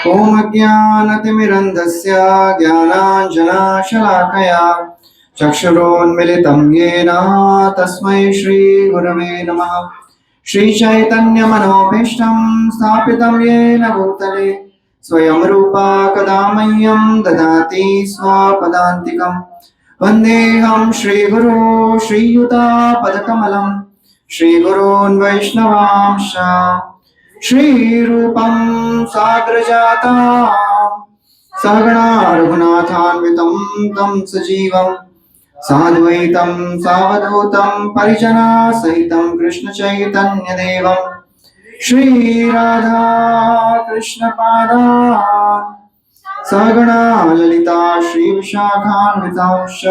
ओम अज्ञानतिमिरन्धस्य ज्ञानाञ्जनशलाकया चक्षुरोन्मिलितं येन तस्मै श्रीगुरवे नमः। श्रीचैतन्यमनोभीष्टं स्थापितं येन भूतले स्वयं रूपा कदा मह्यं ददाति स्वपदान्तिकम्। वन्देऽहं श्रीगुरो श्रीयुतापदकमलं श्रीगुरोन् वैष्णवांश्च श्रीरूपं साग्रजातं सहगणा रघुनाथान्वितं तं सजीवं साद्वैतं सावधूतं परिजनसहितं कृष्णचैतन्यदेवं श्रीराधा कृष्णपादान् सहगणा ललिता श्रीविशाखान्वितांश्च।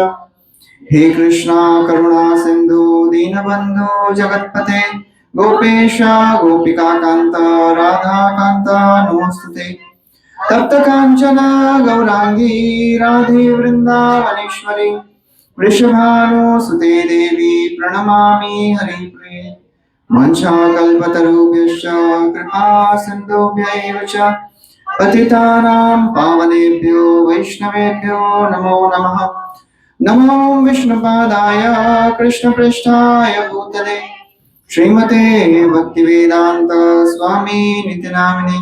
हे कृष्णा करुणा सिन्धु दीनबन्धो जगत्पते गोपेश गोपिकान्त राधाकान्त नमोस्तुते। तप्त कांचन गौरांगी राधे वृंदावनेश्वरी वृषभानुसुते देवी प्रणमामि हरिप्रिये। वंशाकल्पतरुभ्यश्च कृपा सिन्धुभ्यैव च पतितानां पावनेभ्यो वैष्णवेभ्यो नमो नमः। नमो विष्णुपादाय कृष्णपृष्ठाय भूतले श्रीमते भक्तिवेदांत स्वामी नित्यनामिने।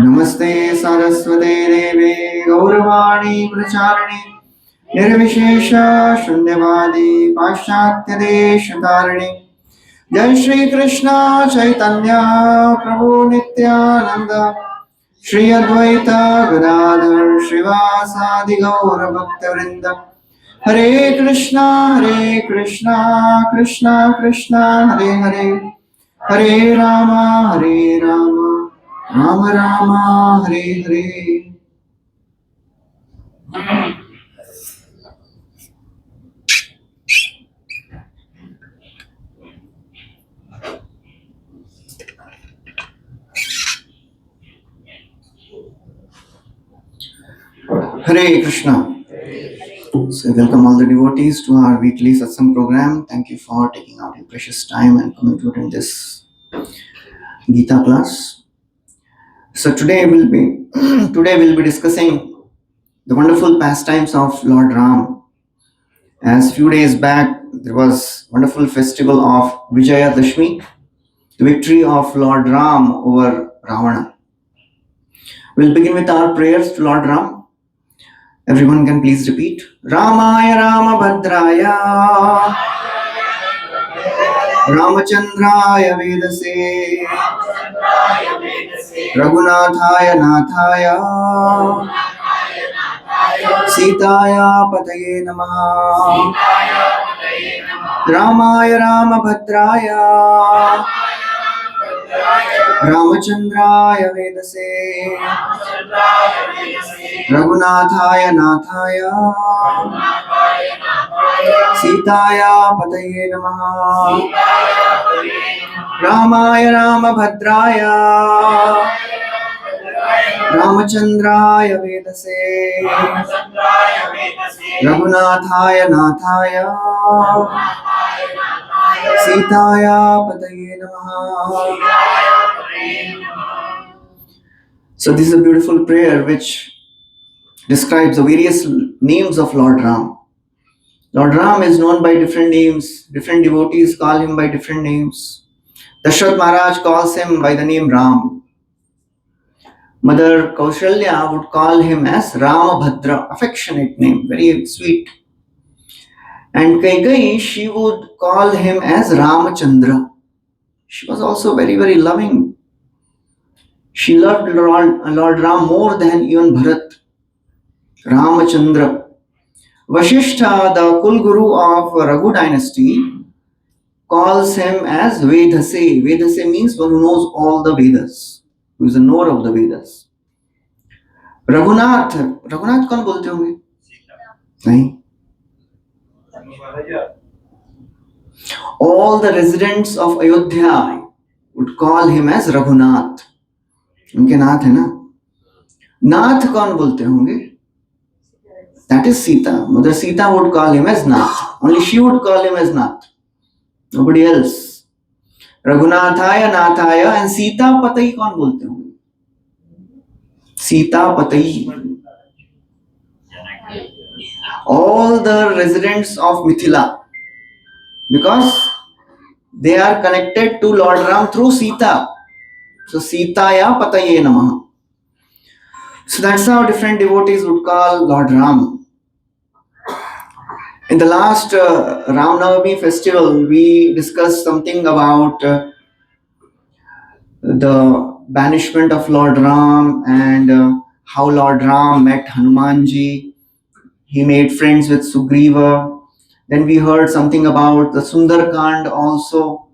नमस्ते सरस्वते देवे गौरवाणी प्रचारिणे निर्विशेष शून्यवादी पाश्चात्य देशतारिणे। जय श्री कृष्ण चैतन्य प्रभु नित्यानंद श्री अद्वैत गदाधर श्रीवासादि गौर भक्तवृंद। हरे Krishna Krishna Krishna Hare Hare Hare Ram Ram Ram Hare Hare. Hare Krishna. So welcome all the devotees to our weekly Satsang program. Thank you for taking out your precious time and coming to attend this Gita class. So today we'll be discussing the wonderful pastimes of Lord Ram. As few days back there was wonderful festival of Vijayadashmi, the victory of Lord Ram over Ravana. We'll begin with our prayers to Lord Ram. Everyone can please repeat. Ramaya Ramabhadraya Ramachandraya Vedase Raghunathaya Nathaya Sitaya Pataye Namaha. Ramaya Ramabhadraya Ramachandraya Vedase Raghunathaya Nathaya Sitaya Pataye Namaha. Ramaya Ramabhadraya Ramachandraya Vedase Raghunathaya Nathaya Sitaya Pataye Namaha. So this is a beautiful prayer which describes the various names of Lord Ram. Lord Ram is known by different names. Different devotees call him by different names. Dashrath Maharaj calls him by the name Ram. Mother Kaushalya would call him as Ramabhadra, affectionate name, very sweet. And Kaikai, she would call him as Ramachandra. She was also very, very loving. She loved Lord Ram more than even Bharat. Ramachandra. Vasishtha, the Kulguru of Raghu dynasty, calls him as Vedase. Vedase means one who knows all the Vedas, who is a knower of the Vedas. Raghunath. Raghunath कौन बोलते होंगे? नहीं. All the residents of Ayodhya would call him as Raghunath. उनके नाथ है ना. नाथ कौन बोलते होंगे? That is Sita. Mother Sita would call him as Nath. Only she would call him as Nath. Nobody else. रघुनाथाय नाथाय एंड सीता पतई कौन बोलते होंगे? सीता पतई, all the residents of Mithila, because they are connected to Lord Ram through Sita. So Sitaya Pataye Namaha. So that's how different devotees would call Lord Ram. In the last Ram Navami festival, we discussed something about the banishment of Lord Ram and how Lord Ram met Hanumanji. He made friends with Sugriva. Then we heard something about the Sundarkand also,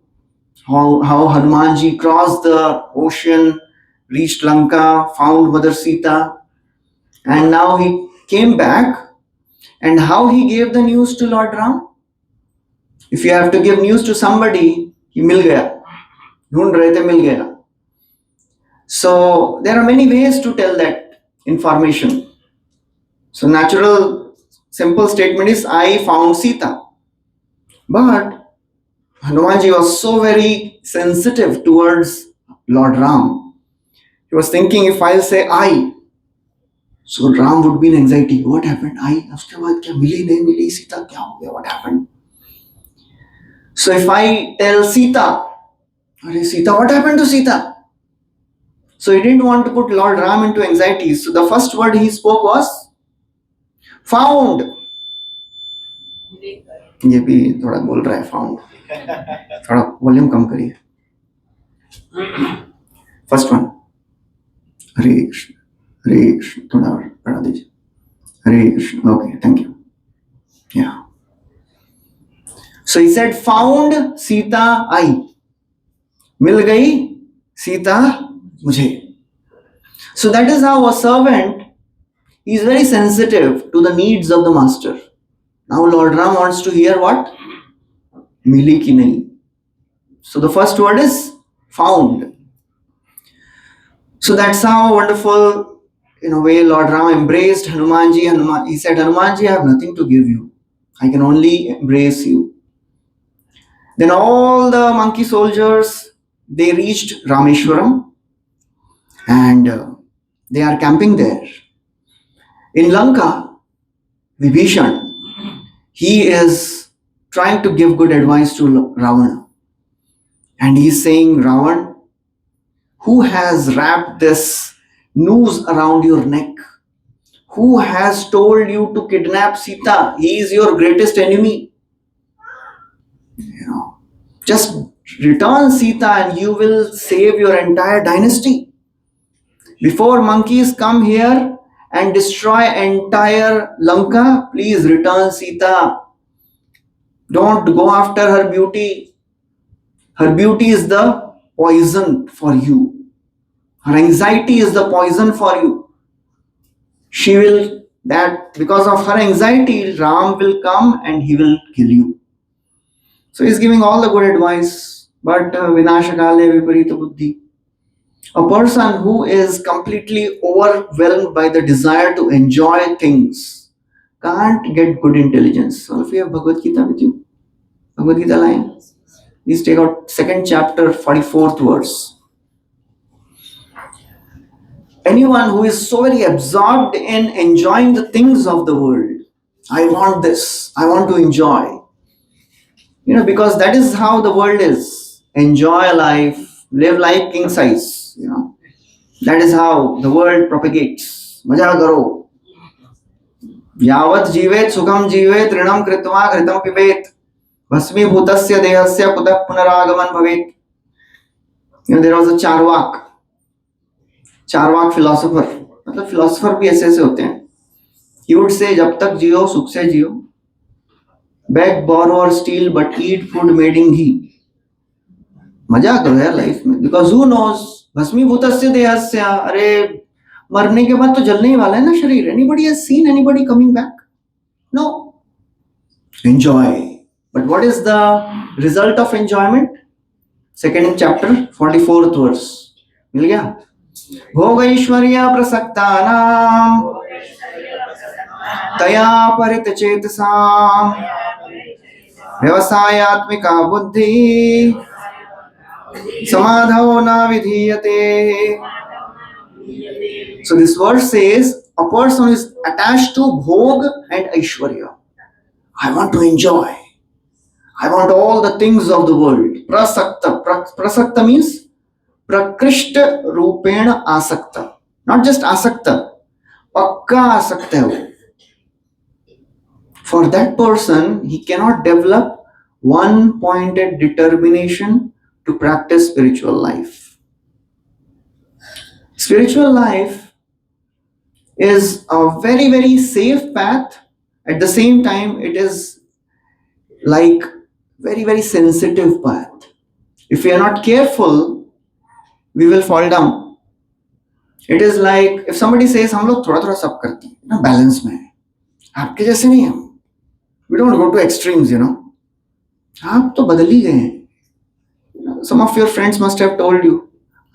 how Hanumanji crossed the ocean, reached Lanka, found Mother Sita, and now he came back. And how he gave the news to Lord Ram? If you have to give news to somebody, he mil gaya. Dhund rahe the mil gaya. So there are many ways to tell that information. So natural simple statement is I found Sita. But Hanumanji was so very sensitive towards Lord Ram. He was thinking if I'll say I, so Ram would be in anxiety. What happened? I, after what, kya mili nahi mili Sita, kya ho gaya? What happened? So if I tell Sita, Arey Sita, what happened to Sita? So he didn't want to put Lord Ram into anxiety. So the first word he spoke was found. ये भी थोड़ा बोल रहा है found. थोड़ा volume कम करिए. First one. हरे कृष्ण, हरे कृष्ण, थोड़ा और बढ़ा दीजिए. हरे Krishna. Okay, thank you. Yeah. So he said found Sita I. मिल गई सीता मुझे. So that is how a servant is very sensitive to the needs of the master. Now Lord Ram wants to hear what? Mili ki nahi. So the first word is found. So that's how wonderful, in a way, Lord Ram embraced Hanumanji. He said, Hanumanji, I have nothing to give you. I can only embrace you. Then all the monkey soldiers, they reached Rameshwaram and they are camping there. In Lanka, Vibhishan, he is trying to give good advice to Ravana. And he is saying, Ravan, who has wrapped this noose around your neck? Who has told you to kidnap Sita? He is your greatest enemy. Just return Sita and you will save your entire dynasty. Before monkeys come here and destroy entire Lanka, please return Sita. Don't go after her beauty. Her beauty is the poison for you. Her anxiety is the poison for you. She will, that because of her anxiety, Ram will come and he will kill you. So he's giving all the good advice. But Vinashakale Viparita Buddhi. A person who is completely overwhelmed by the desire to enjoy things can't get good intelligence. So if you have Bhagavad Gita with you, Bhagavad Gita line, please take out second chapter, 44th verse. Anyone who is so very absorbed in enjoying the things of the world, I want this, I want to enjoy. Because that is how the world is. Enjoy life, live life king size. That is how the world propagates. मजा करो. यावत् जीवेत सुखम जीवेत ऋणम कृत्वा घृतम पिबेत भस्मीभूतस्य देहस्य कुतः पुनरागमन भवेत. There was a Charvaka philosopher, मतलब फिलोसोफर भी ऐसे ऐसे होते हैं. He would say जब तक जियो सुख से जियो, beg, borrow or steal but eat food made in ghee. मजा करो यार लाइफ में, because who knows, भस्मीभूतस्य देहस्य, अरे मरने के बाद तो जलने ही वाला है ना शरीर. Anybody has seen anybody coming back? No. Enjoy. But what is the result of enjoyment? Second chapter, 44th verse. मिल गया? भोग ऐश्वर्य प्रसक्तानां तया परित चेतसां व्यवसायात्मिका बुद्धि Samadhao na vidhiyate. So this verse says a person is attached to bhog and aishwarya. I want to enjoy. I want all the things of the world. Prasakta. Prasakta means prakrishta rupena asakta. Not just asakta. Pakka asakta hai wo. For that person, he cannot develop one pointed determination to practice spiritual life. Spiritual life is a very, very safe path. At the same time, it is like very, very sensitive path. If we are not careful, we will fall down. It is like if somebody says हम लोग थोड़ा थोड़ा सब करते हैं ना balance में है आपके जैसे नहीं हम we don't go to extremes आप तो बदल ही गए हैं some of your friends must have told you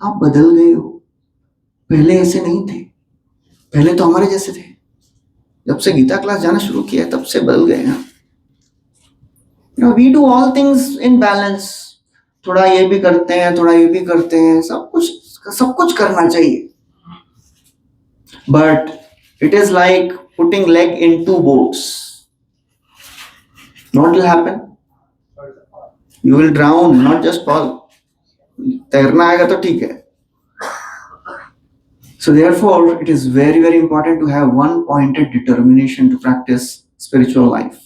आप बदल गए हो पहले ऐसे नहीं थे पहले तो हमारे जैसे थे जब से गीता क्लास जाना शुरू किया तब से बदल गए हैं we do all things in balance थोड़ा ये भी करते हैं थोड़ा ये भी करते हैं सब कुछ करना चाहिए but it is like putting leg in two boats what will happen you will drown not just fall तैरना आएगा तो ठीक है so therefore it is very very important to have one pointed determination to practice spiritual life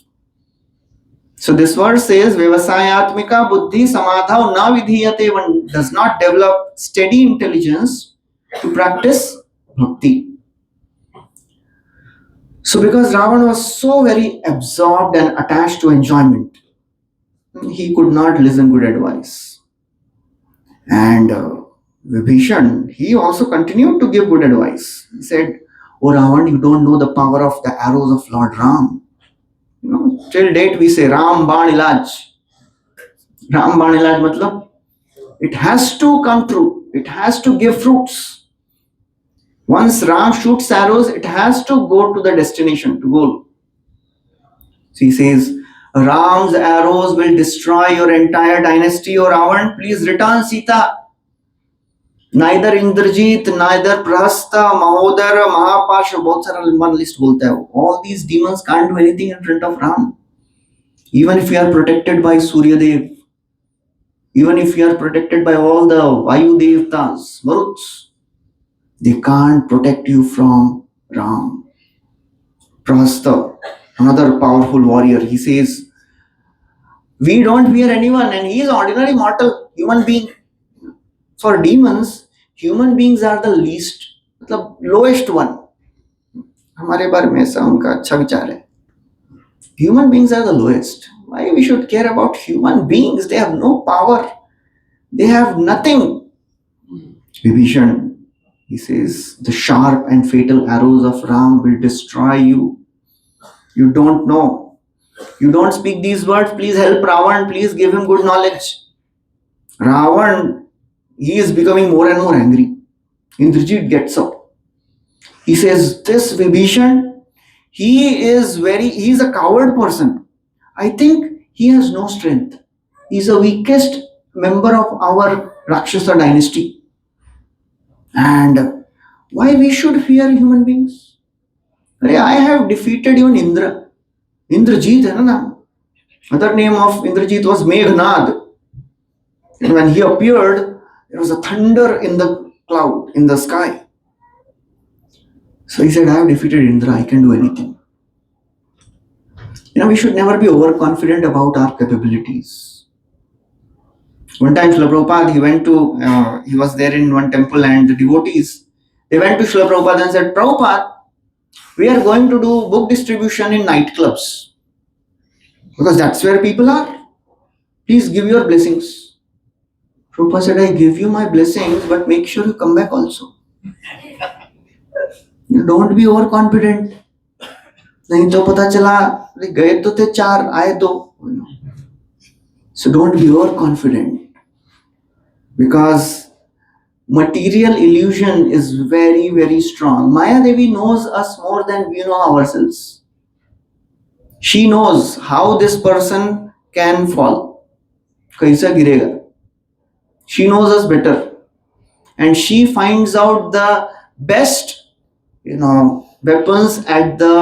so this verse says vyavasayatmika buddhi samadhau na vidhiyate one does not develop steady intelligence to practice bhakti so because Ravan was so very absorbed and attached to enjoyment he could not listen good advice and Vibhishan, he also continued to give good advice. He said, "Oh Ravan, you don't know the power of the arrows of Lord Ram. Till date we say Ram Ban Ilaj. Ram Ban Ilaj matlab it has to come true. It has to give fruits. Once Ram shoots arrows, it has to go to the destination, to goal. So he says, Ram's arrows will destroy your entire dynasty. O Ravan, please return Sita. Neither Indrajit, neither Prahasta, Mahodara, Mahapasha, बहुत सारा one list बोलता है all these demons can't do anything in front of Ram. Even if you are protected by Surya Dev, even if you are protected by all the Vayu Devtas, Maruts, they can't protect you from Ram. Prahasta, another powerful warrior, he says, we don't fear anyone and he is ordinary mortal, human being. For demons, human beings are the least, मतलब lowest one. हमारे बारे में ऐसा उनका अच्छा विचार है. Human beings are the lowest. Why we should care about human beings? They have no power. They have nothing. Vibhishan, he says, the sharp and fatal arrows of Ram will destroy you. You don't know. You don't speak these words. Please help Ravan. Please give him good knowledge. Ravan, he is becoming more and more angry. Indrajit gets up. He says, this Vibhishan, he is a coward person. I think he has no strength. He is the weakest member of our Rakshasa dynasty. And why we should fear human beings? I have defeated even Indra. Indrajit, hai na? Other name of Indrajit was Meghnad. And when he appeared, there was a thunder in the cloud, in the sky. So he said, I have defeated Indra, I can do anything. We should never be overconfident about our capabilities. One time, Srila Prabhupada, he was there in one temple and the devotees, they went to Srila Prabhupada and said, Prabhupada, we are going to do book distribution in nightclubs. Because that's where people are. Please give your blessings. Prabhupada said, I give you my blessings, but make sure you come back also. You don't be overconfident. नहीं तो पता चला गए तो थे 4 आए 2. So don't be overconfident because material illusion is very very strong. Maya Devi knows us more than we know ourselves. She knows how this person can fall. कैसा गिरेगा. She knows us better, and she finds out the best, weapons at the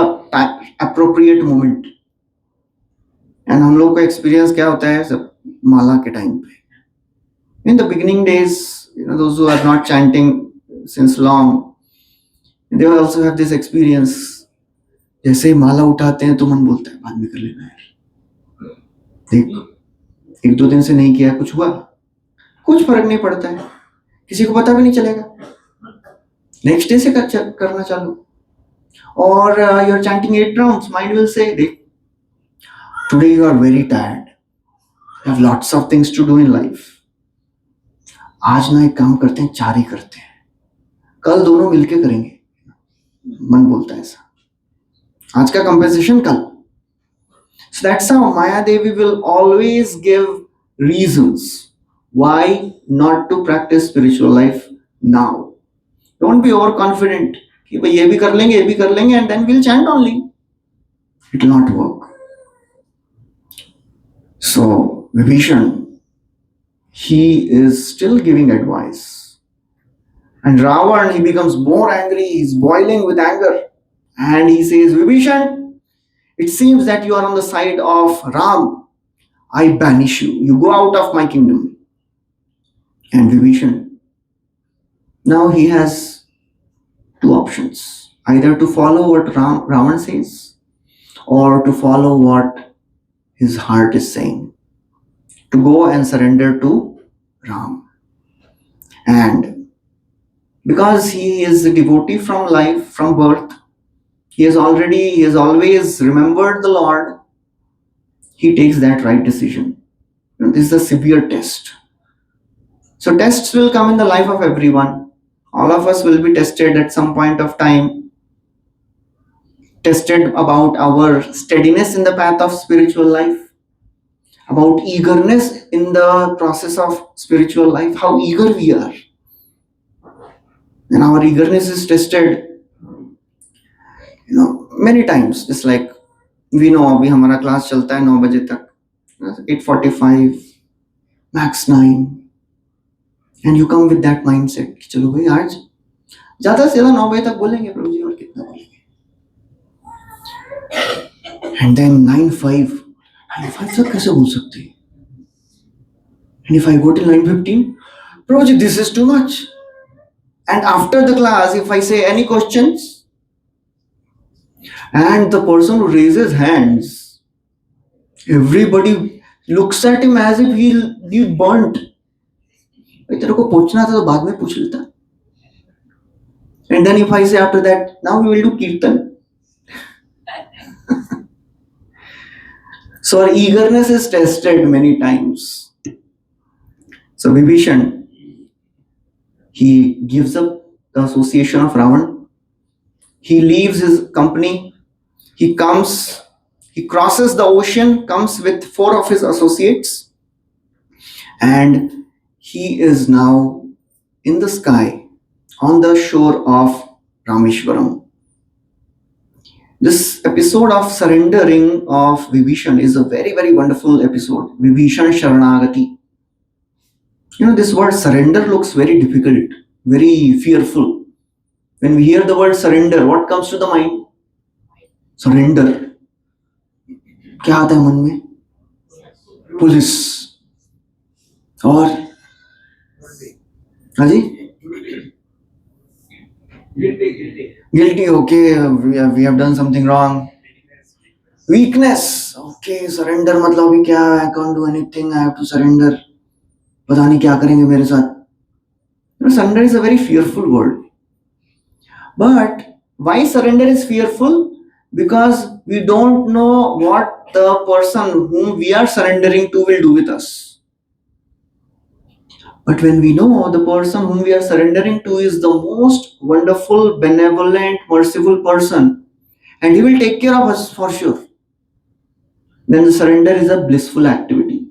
appropriate moment. And हम लोग का experience क्या होता है सब माला के टाइम पे in the beginning days those who are not chanting since long, they also have this experience. जैसे ही माला उठाते हैं तो मन बोलता है बाद में कर लेना यार, देख एक दो दिन से नहीं किया, कुछ हुआ, कुछ फर्क नहीं पड़ता है, किसी को पता भी नहीं चलेगा, नेक्स्ट डे से करना चालू. और you are chanting 8 rounds, mind will से देख today you are very tired, you have lots of things to do in life, आज ना एक काम करते हैं, 4 ही करते हैं, कल दोनों मिलके करेंगे. मन बोलता है ऐसा, आज का कंपेंसेशन कल. So that's how Maya Devi will always give reasons why not to practice spiritual life now. Don't be overconfident कि भाई ये भी कर लेंगे and then we'll chant only. It will not work. So Vibhishan, he is still giving advice. And Ravan, he becomes more angry, he's boiling with anger. And he says, Vibhishan, it seems that you are on the side of Ram. I banish you. You go out of my kingdom. And Vibhishan, now he has 2 options. Either to follow what Ravan says, or to follow what his heart is saying. To go and surrender to Ram. And because he is a devotee from life, from birth, he has always remembered the Lord, he takes that right decision. This is a severe test. So tests will come in the life of everyone. All of us will be tested at some point of time. Tested about our steadiness in the path of spiritual life, about eagerness in the process of spiritual life, how eager we are. And our eagerness is tested, many times. Just like we know, अभी हमारा class चलता है 9 बजे तक, 8:45, max 9. And you come with that mindset कि चलो भाई आज ज़्यादा से ज़्यादा 9 बजे तक बोलेंगे प्रभु जी, और कितना बोलेंगे. And then 9:05 तक कैसे बोल सकते हैं? And if I go till 9:15, Prabhu ji this is too much. And after the class, if I say any questions, and the person who raises hands, everybody looks at him as if he'll be burnt. भाई तेरे को पूछना था तो बाद में पूछ लेता. And then if I say after that, now we will do kirtan. So our eagerness is tested many times. So Vibhishan, he gives up the association of Ravan. He leaves his company. He crosses the ocean, comes with 4 of his associates, and he is now in the sky on the shore of Rameshwaram. This episode of surrendering of Vibhishan is a very, very wonderful episode. Vibhishan Sharanagati. This word surrender looks very difficult, very fearful. When we hear the word surrender, what comes to the mind? Surrender. क्या आता है मन में? Police. और हाँ जी, guilty. Okay, we have done something wrong. Weakness. Okay, surrender मतलब अभी क्या? I can't do anything. I have to surrender. पता नहीं क्या करेंगे मेरे साथ. Surrender is a very fearful word. But why surrender is fearful? Because we don't know what the person whom we are surrendering to will do with us. But when we know the person whom we are surrendering to is the most wonderful, benevolent, merciful person, and he will take care of us for sure, then the surrender is a blissful activity.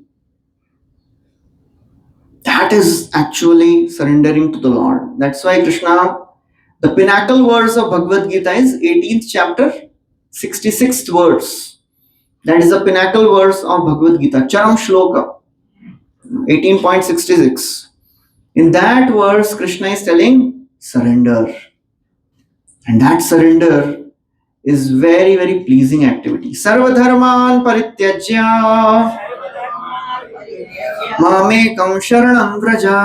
That is actually surrendering to the Lord. That's why Krishna, the pinnacle verse of Bhagavad Gita is 18th chapter, 66th verse. That is the pinnacle verse of Bhagavad Gita, Charam Shloka, 18.66. In that verse, Krishna is telling surrender. And that surrender is very, very pleasing activity. Sarva dharman parityajya mamekam sharanam vraja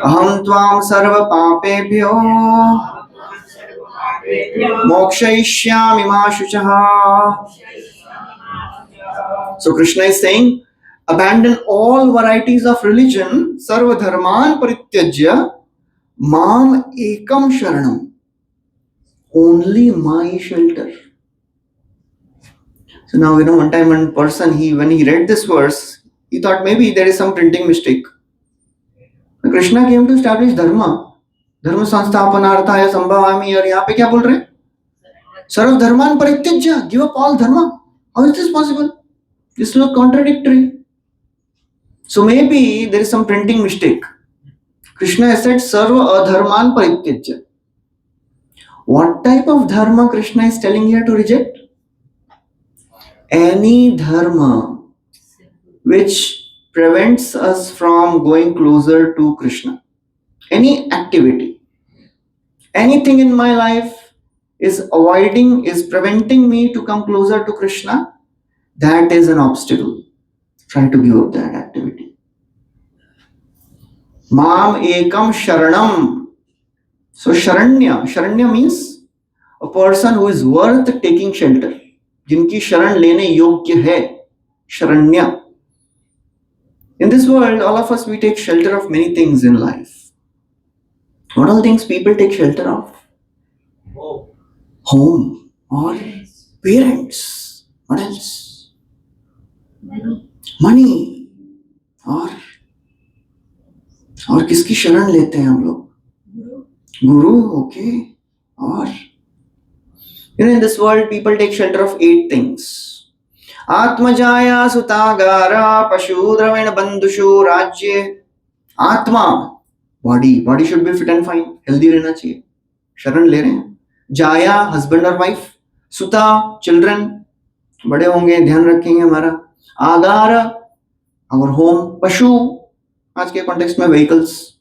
aham tvam sarva papebhyo mokshayishyami ma shuchaha. So Krishna is saying, abandon all varieties of religion, sarva dharman parityajya mam ekam sharanam. Only my shelter. So now, one time one person, when he read this verse, he thought maybe there is some printing mistake. Krishna came to establish dharma. Dharma sansthapanarthaya sambhavami, और यहाँ पे क्या बोल रहे हैं? सर्व धर्मान परित्यज्य, give up all dharma. How is this possible? This looks contradictory. So maybe there is some printing mistake. Krishna has said sarva adharman parityajya. What type of dharma Krishna is telling here to reject? Any dharma which prevents us from going closer to Krishna. Any activity, anything in my life is preventing me to come closer to Krishna, that is an obstacle. Try to give up that activity. Mam ekam sharanam. So Sharanya means a person who is worth taking shelter. जिनकी शरण लेने योग्य है, Sharanya. In this world, all of us, we take shelter of many things in life. What all things people take shelter of? Home or parents. What else? Money. और किसकी शरण लेते हैं हम लोग? Guru, okay. Or in this world, people take shelter of 8 things. Atmajaya sutagara pashu dravena bandhushu rajye. Atma, body should be fit and fine, healthy रहना चाहिए. शरण ले रहे हैं. Jaya, husband or wife. Suta, children, बड़े होंगे, ध्यान रखेंगे हमारा. Agara, our home. Pashu, आज के context में vehicles.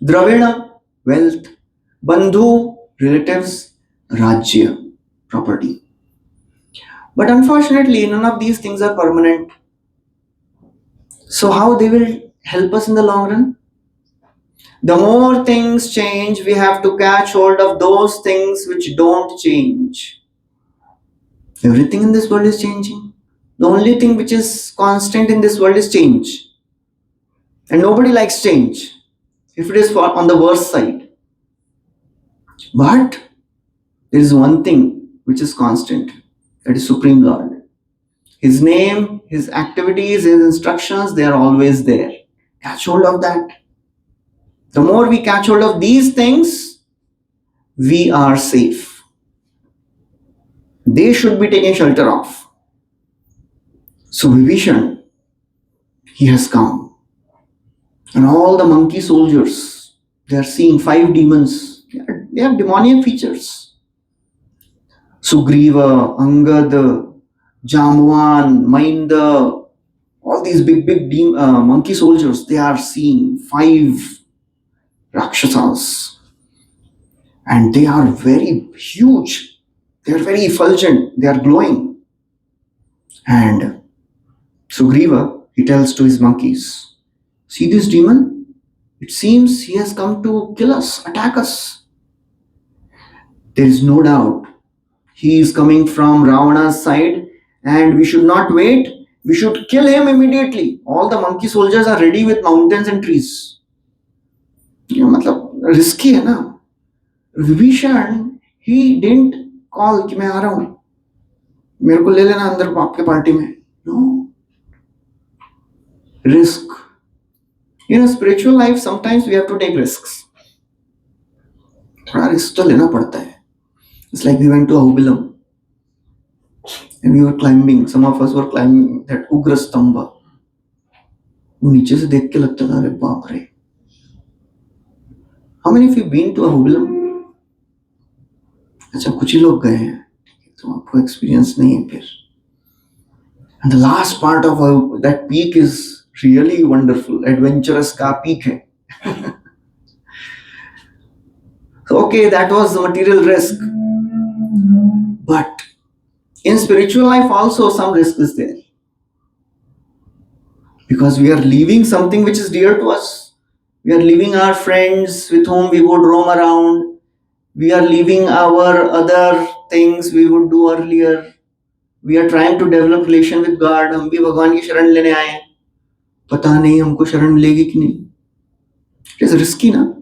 Dravena, wealth. Bandhu, relatives. Rajya, property. But unfortunately, none of these things are permanent. So how they will help us in the long run? The more things change, we have to catch hold of those things which don't change. Everything in this world is changing. The only thing which is constant in this world is change. And nobody likes change, if it is on the worst side. But there is one thing which is constant, that is Supreme Lord. His name, His activities, His instructions, they are always there. Catch hold of that. The more we catch hold of these things, we are safe. They should be taken shelter of. So Vibhishan, he has come. And all the monkey soldiers, they are seeing 5 demons. They have demoniac features. Sugriva, Angad, Jamwan, Mainda, all these big monkey soldiers, they are seeing 5 Rakshasas. And they are very huge. They are very effulgent. They are glowing. And Sugriva, he tells to his monkeys, see this demon? It seems he has come to kill us, attack us. There is no doubt he is coming from Ravana's side, and we should not wait. We should kill him immediately. All the monkey soldiers are ready with mountains and trees. मतलब risky है ना. Vibhishan, he didn't call कि मैं आ रहा हूँ, मेरे को ले लेना अंदर आपके पार्टी में. No. Risk. In a spiritual life, sometimes we have to take risks. थोड़ा risk तो लेना पड़ता है. It's like we went to Ahubilam and we were climbing. Some of us were climbing that Ugra Stamba. वो नीचे से देख के लगता था अरे बाप रे. How many of you been to Ahubilam? अच्छा कुछ ही लोग गए हैं, तो आपको experience नहीं है फिर. And the last part of that peak is really wonderful, adventurous का peak है. So, okay, that was the material risk. But in spiritual life also some risk is there. Because we are leaving something which is dear to us. We are leaving our friends with whom we would roam around. We are leaving our other things we would do earlier. We are trying to develop relation with God. हम भी भगवान की शरण लेने आए हैं. पता नहीं हमको शरण मिलेगी कि नहीं. It is risky, na?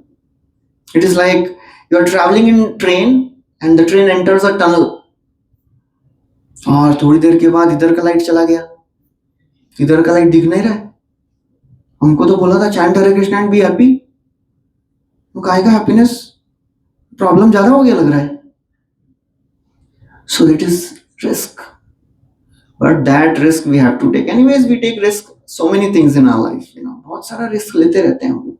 It is like you are traveling in train and the train enters a tunnel. और थोड़ी देर के बाद इधर का लाइट चला गया, इधर का लाइट दिख नहीं रहा है. हमको तो बोला था chant Hare Krishna and be happy. तो काहे का हैप्पीनेस, प्रॉब्लम ज्यादा हो गया लग रहा है. So it is risk, but that risk we have to take. Anyways we take risk so many things in our life, बहुत सारा रिस्क लेते रहते हैं हम लोग.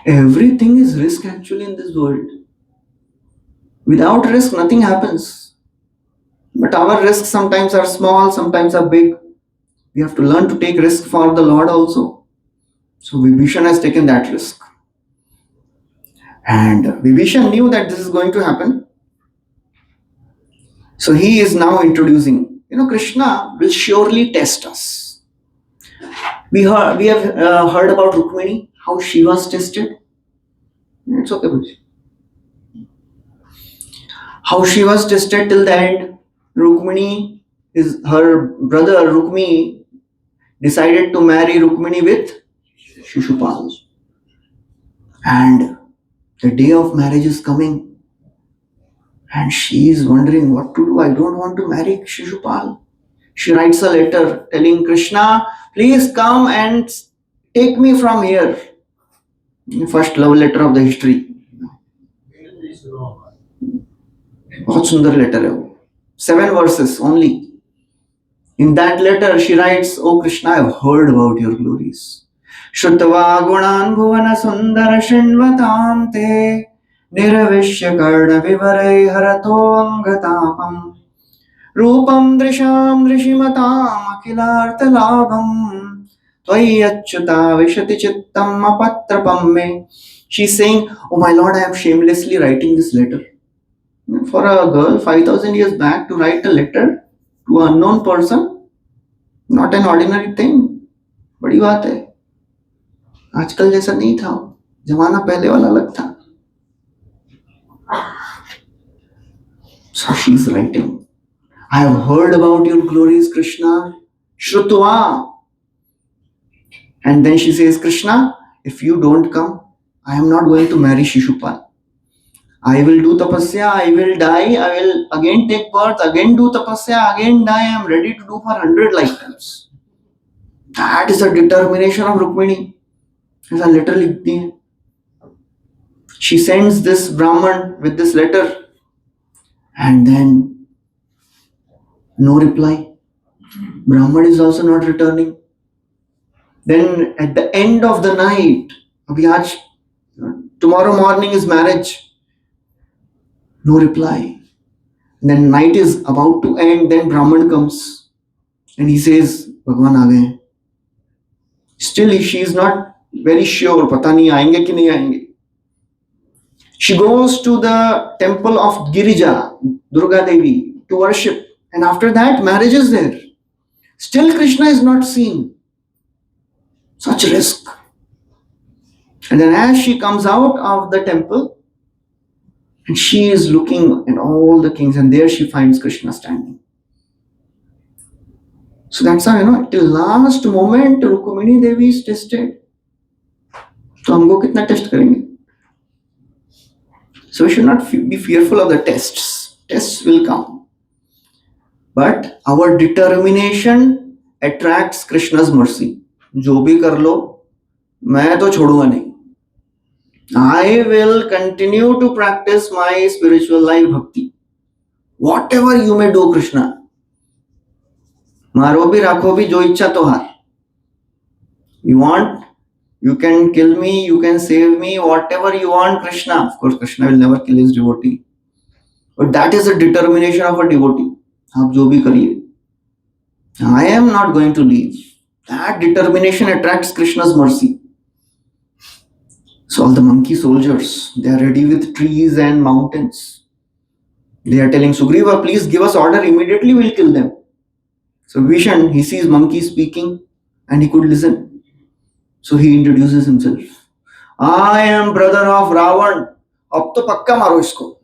Everything is risk actually in this world. Without risk nothing happens. But our risks sometimes are small, sometimes are big. We have to learn to take risk for the Lord also. So Vibhishan has taken that risk. And Vibhishan knew that this is going to happen. So he is now introducing, Krishna will surely test us. We have heard about Rukmini, how she was tested. It's okay, Bhuji. How she was tested till the end. Rukmini, her brother Rukmi decided to marry Rukmini with Shishupal. And the day of marriage is coming. And she is wondering what to do. I don't want to marry Shishupal. She writes a letter telling Krishna, please come and take me from here. First love letter of the history. बहुत सुंदर letter है वो. 7 verses only. In that letter she writes, oh Krishna, I have heard about your glories. Shrutva gunan bhuvana sundara shinvatam te nirvishya karna vivarai harato angatapam रूपम दृशाम दृशिमताम अखिलार्थलाभम त्वय्यच्युता विशति चित्तम अपत्रपम मे. She's saying, oh my Lord, I am shamelessly writing this letter. For a girl 5000 years back to write a letter to an unknown person, not an ordinary thing. बड़ी बात है. आजकल जैसा नहीं था, जमाना पहले वाला अलग था. So she's writing, I have heard about your glories, Krishna. Shrutva. And then she says, Krishna, if you don't come, I am not going to marry Shishupal. I will do tapasya, I will die, I will again take birth, again do tapasya, again die. I am ready to do for 100 lifetimes. That is the determination of Rukmini. ऐसा letter लिखती है. She sends this Brahman with this letter. And then no reply. Brahman is also not returning. Then at the end of the night, tomorrow morning is marriage. No reply. Then night is about to end. Then Brahman comes and he says, Bhagwan aa gaye. Still she is not very sure. Pata nahi aayenge ki nahi aayenge. She goes to the temple of Girija, Durga Devi, to worship. And after that, marriage is there. Still Krishna is not seen. Such risk. And then as she comes out of the temple, and she is looking at all the kings, and there she finds Krishna standing. So that's how, till last moment, Rukmini Devi is tested. So हमको कितना test करेंगे? So we should not be fearful of the tests. Tests will come. But our determination attracts Krishna's mercy. जो भी कर लो, मैं तो छोड़ूंगा नहीं. I will continue to practice my spiritual life bhakti. Whatever you may do, Krishna. मारो भी राखो भी जो इच्छा तो हार. You want, you can kill me, you can save me, whatever you want, Krishna. Of course, Krishna will never kill his devotee. But that is the determination of a devotee. आप जो भी करिए. I am not going to leave. That determination attracts Krishna's mercy. So all the monkey soldiers, they are ready with trees and mountains. They are telling Sugriva, please give us order immediately, we'll kill them. So Vibhishan, he sees monkey speaking and he could listen. So he introduces himself. I am brother of Ravan. अब तो पक्का मारो इसको.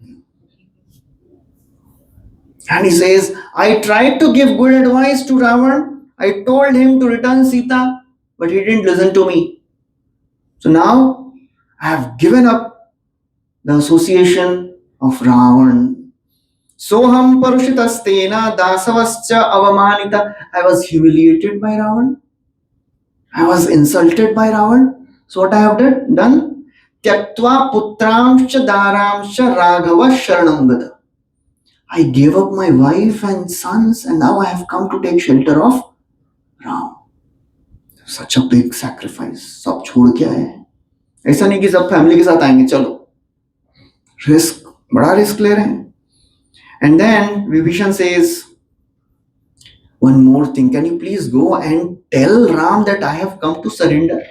And he says, I tried to give good advice to Ravan. I told him to return Sita, but he didn't listen to me. So now I have given up the association of Ravan. Soham parushitastena dasavascha avamanita. I was humiliated by Ravan. I was insulted by Ravan. So what I have done? Tyaktva putramscha daramscha raghava sharanam. I gave up my wife and sons and now I have come to take shelter of Ram. Such a big sacrifice. सब छोड़ के आए हैं. ऐसा नहीं कि सब family के साथ आएंगे. चलो, रिस्क, बड़ा रिस्क ले रहे हैं. And then Vibhishan says, one more thing, can you please go and tell Ram that I have come to surrender?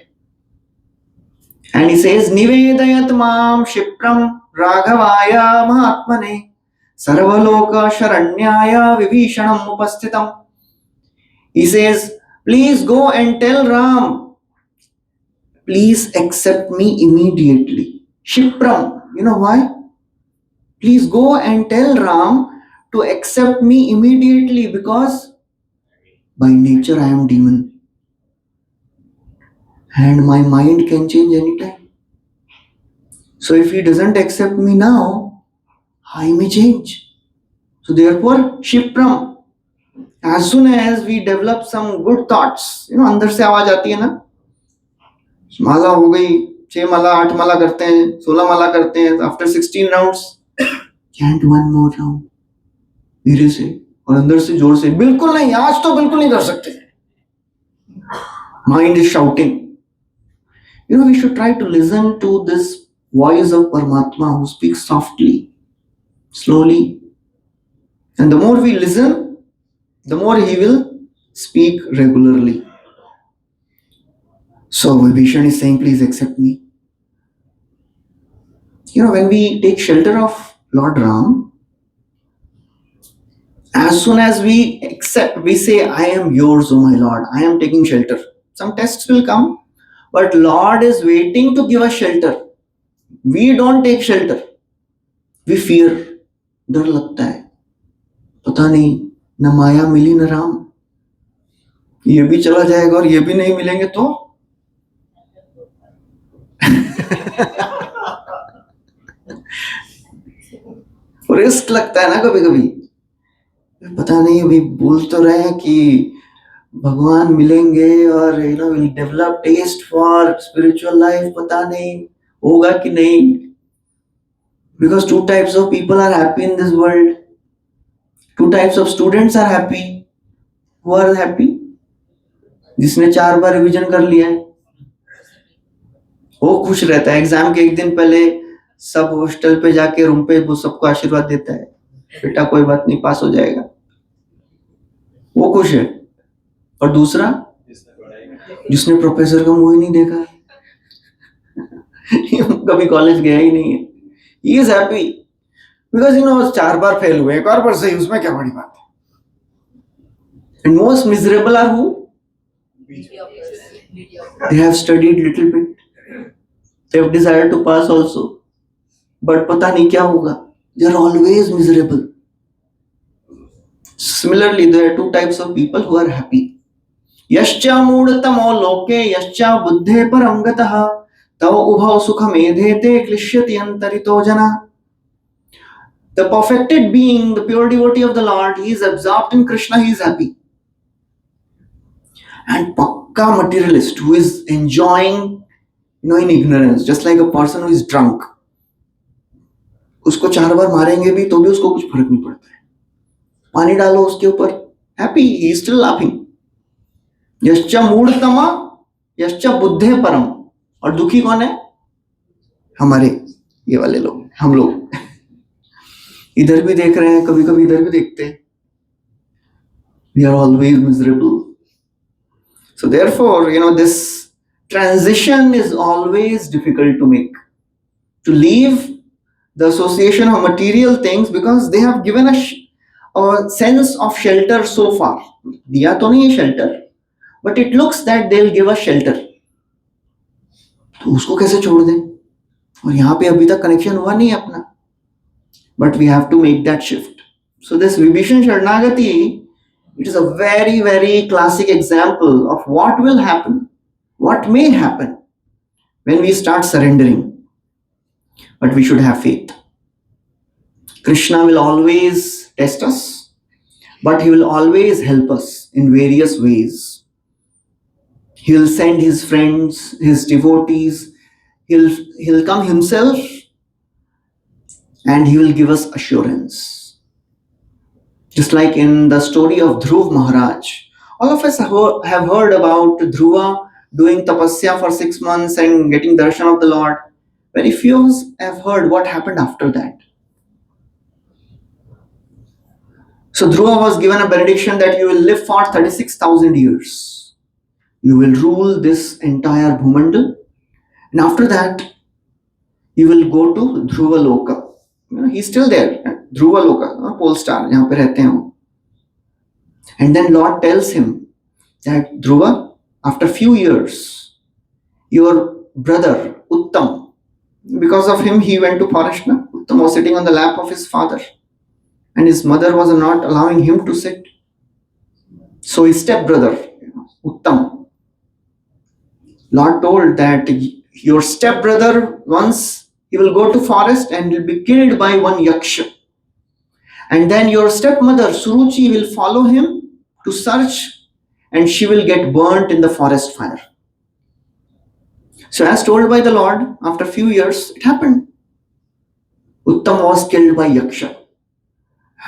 And he says, Nivedayat mam shipram raghavaya mahatmane sarvaloka sharanyaya vibhishanam upasthitam. He says, please go and tell Ram, please accept me immediately. Shipram, you know why? Please go and tell Ram to accept me immediately because by nature I am demon. And my mind can change anytime. So if he doesn't accept me now, I may change. So therefore, Shipram, as soon as we develop some good thoughts, अंदर से आवाज आती है ना, माला हो गई, 6 माला 8 माला करते हैं, 16 माला करते हैं, after 16 rounds, chant one more round, धीरे से और अंदर से जोर से, बिल्कुल नहीं, आज तो बिल्कुल नहीं कर सकते. Mind is shouting. We should try to listen to this voice of Paramatma who speaks softly, slowly. And the more we listen, the more he will speak regularly. So Vibhishan is saying, please accept me. When we take shelter of Lord Ram, as soon as we accept, we say, I am yours, O my Lord, I am taking shelter. Some tests will come, but Lord is waiting to give us shelter. We don't take shelter. We fear. डर लगता है, पता नहीं न माया मिली न राम, ये भी चला जाएगा और ये भी नहीं मिलेंगे तो रिस्क लगता है ना कभी कभी. पता नहीं, अभी बोल तो रहे हैं कि भगवान मिलेंगे और will develop taste for spiritual life, पता नहीं होगा कि नहीं. Because 2 types of people are happy in this world. 2 types of students are happy. Who are happy? जिसने 4 बार रिवीजन कर लिया है वो खुश रहता है. एग्जाम के एक दिन पहले सब हॉस्टल पे जाके रूम पे वो सबको आशीर्वाद देता है, बेटा कोई बात नहीं, पास हो जाएगा, वो खुश है. और दूसरा जिसने प्रोफेसर का मुंह ही नहीं देखा, कभी कॉलेज गया ही नहीं है, he is happy because 4 bar fail हुए, एक और बार सही, उसमें क्या बड़ी बात है. And most miserable are who? They have studied little bit, they have desired to pass also, but पता नहीं क्या होगा, they are always miserable. Similarly, there are 2 types of people who are happy. यश्चा मूढ़तमो लोके यश्चा बुद्धे परम गतः तव उभौ सुखमेधेते क्लिश्यति अंतरितो जना. The perfected being, the pure devotee of the Lord, he is absorbed in Krishna, he is happy. And pakka materialist who is enjoying in ignorance, just like a person who is drunk, उसको 4 बार मारेंगे भी तो भी उसको कुछ फर्क नहीं पड़ता है, पानी डालो उसके ऊपर, happy, he is still laughing. यश्चा मूढ़तमा यश्चा बुद्धे परम. और दुखी कौन है? हमारे ये वाले लोग, हम लोग इधर भी देख रहे हैं, कभी कभी इधर भी देखते हैं. We are always miserable. So therefore, this transition is always difficult to make. To leave the association of material things, because they have given a sense of shelter so far. Diya to nahi hai shelter, but it looks that they'll give us shelter. तो उसको कैसे छोड़ दें? और यहाँ पे अभी तक कनेक्शन हुआ नहीं है अपना. But we have to make that shift. So this Vibhishan Sharanagati, it is a very, very classic example of what will happen, what may happen when we start surrendering. But we should have faith. Krishna will always test us, but he will always help us in various ways. He will send his friends, his devotees, he'll come himself, and he will give us assurance. Just like in the story of Dhruv Maharaj, all of us have heard about Dhruva doing tapasya for 6 months and getting darshan of the Lord. Very few of us have heard what happened after that. So Dhruva was given a benediction that you will live for 36,000 years. You will rule this entire Bhumandal. And after that, you will go to Dhruva Loka. He's still there. Dhruva Loka, pole star, jahan pe rehte hain. And then Lord tells him that Dhruva, after few years, your brother Uttam, because of him he went to forest. Uttam was sitting on the lap of his father, and his mother was not allowing him to sit. So his stepbrother Uttam, Lord told that your stepbrother, once he will go to forest and will be killed by one yaksha. And then your stepmother Suruchi will follow him to search, and she will get burnt in the forest fire. So as told by the Lord, after few years, it happened. Uttam was killed by yaksha.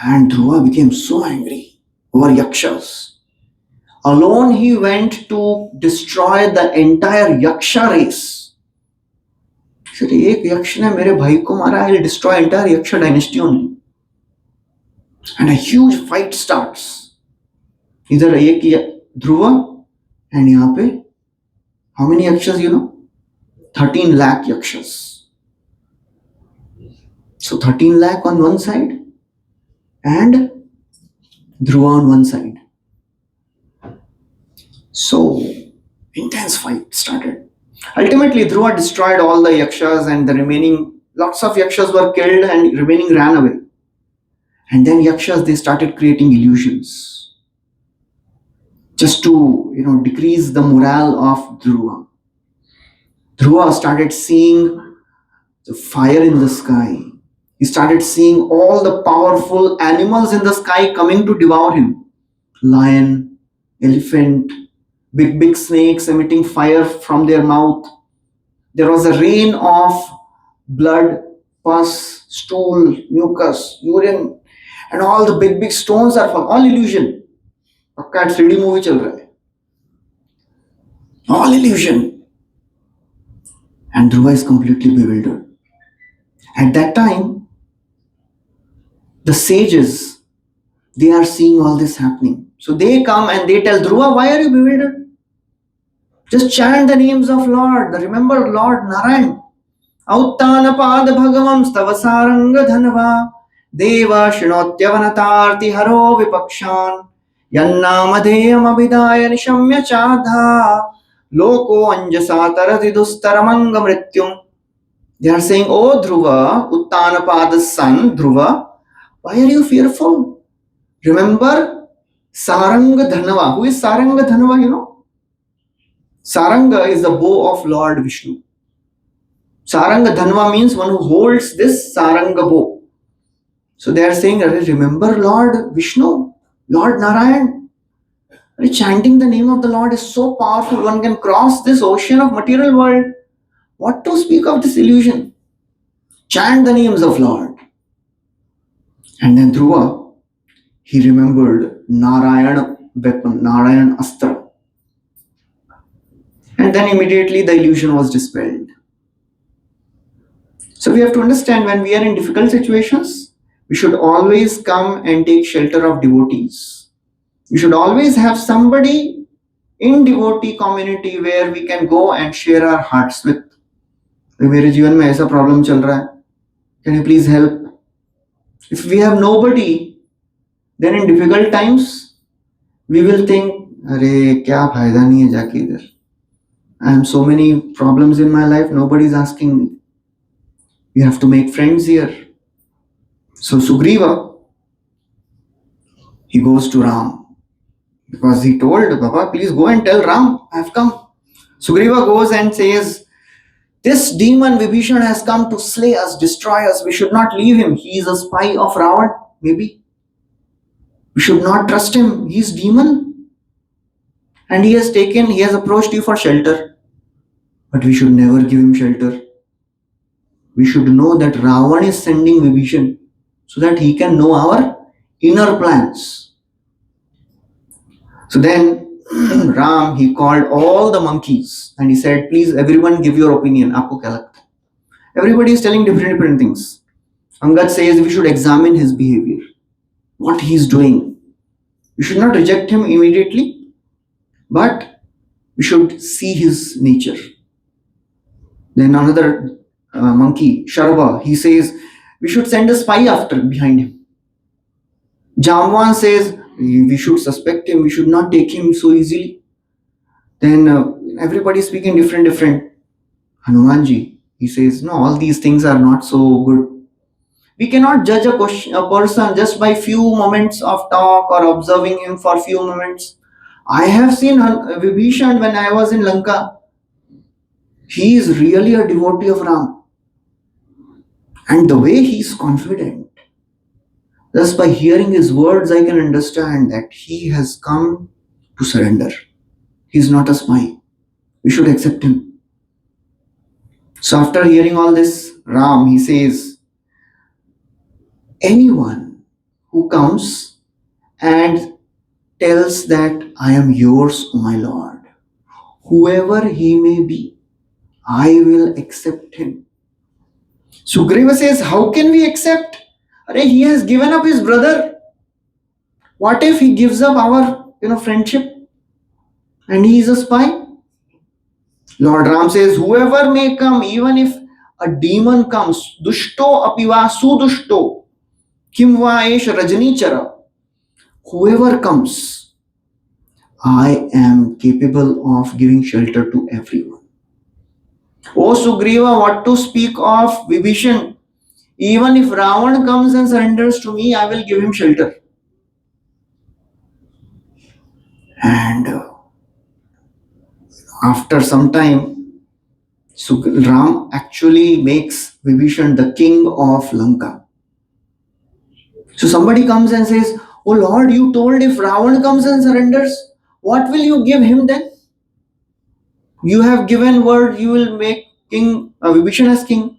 And Dhruva became so angry over yakshas. Alone he went to destroy the entire yaksha race. He said, एक यक्ष ने मेरे भाई को मारा, I will destroy entire yaksha dynasty only. And a huge fight starts. इधर एक Dhruva, and यहाँ पे how many yakshas 13 lakh yakshas. So 13 lakh on one side and Dhruva on one side. So intense fight started. Ultimately, Dhruva destroyed all the yakshas, and the remaining lots of yakshas were killed and remaining ran away. And then yakshas, they started creating illusions just to decrease the morale of Dhruva. Dhruva started seeing the fire in the sky. He started seeing all the powerful animals in the sky coming to devour him. Lion, elephant, big snakes emitting fire from their mouth. There was a rain of blood, pus, stool, mucus, urine, and all the big stones are falling. All illusion. पक्का 3D movie चल रहा है. All illusion. And Dhruva is completely bewildered. At that time, the sages, they are seeing all this happening. So they come and they tell Dhruva, why are you bewildered? Just chant the names of Lord. Remember Lord Narayan. Auttanapad bhagavam stavasaranga dhanava deva shinotyavanataarti haro vipakshan yannamadheyam abhidaya nishamya chadha loko anjasa tarati dustaramanga mrityum. They are saying, oh Dhruva, Uttanapada's son, Dhruva, why are you fearful? Remember Saranga Dhanava. Who is Saranga Dhanava, Saranga is the bow of Lord Vishnu. Saranga Dhanava means one who holds this Saranga bow. So they are saying, remember Lord Vishnu, Lord Narayan. Chanting the name of the Lord is so powerful, one can cross this ocean of material world. What to speak of this illusion? Chant the names of Lord. And then Dhruva, he remembered Narayana weapon, Narayana Astra. And then immediately the illusion was dispelled. So we have to understand, when we are in difficult situations, we should always come and take shelter of devotees. We should always have somebody in devotee community where we can go and share our hearts with. मेरे जीवन में ऐसा problem चल रहा है, can you please help? If we have nobody, then in difficult times we will think, अरे क्या फायदा नहीं है जाके इधर. I have so many problems in my life, nobody is asking me. We have to make friends here. So Sugriva, he goes to Ram because he told Baba, please go and tell Ram, I have come. Sugriva goes and says, this demon Vibhishan has come to slay us, destroy us. We should not leave him. He is a spy of Ravan, maybe. We should not trust him. He is demon. And he has approached you for shelter. But we should never give him shelter. We should know that Ravan is sending Vibhishan so that he can know our inner plans. So then Ram, he called all the monkeys and he said, please everyone give your opinion. Aapko kya lagta hai? Everybody is telling different things. Angad says we should examine his behavior, what he is doing. We should not reject him immediately, but we should see his nature. Then another monkey, Sharva, he says we should send a spy behind him. Jamwan says we should suspect him, we should not take him so easily. Then everybody is speaking different. Hanumanji, he says, no, all these things are not so good. We cannot judge a person just by few moments of talk or observing him for few moments. I have seen Vibhishan when I was in Lanka. He is really a devotee of Ram. And the way he is confident, just by hearing his words, I can understand that he has come to surrender. He is not a spy. We should accept him. So after hearing all this, Ram, he says, anyone who comes and tells that I am yours, O my Lord, whoever he may be, I will accept him. Sugriva says, how can we accept? He has given up his brother. What if he gives up our friendship and he is a spy? Lord Ram says, whoever may come, even if a demon comes, dushto apiva sudushto, kimva esh rajnichara, whoever comes, I am capable of giving shelter to everyone. O Sugriva, what to speak of Vibhishan? Even if Ravan comes and surrenders to me, I will give him shelter. And after some time, Ram actually makes Vibhishan the king of Lanka. So somebody comes and says, oh Lord, you told if Ravan comes and surrenders, what will you give him then? You have given word you will make king Vibhishan as king.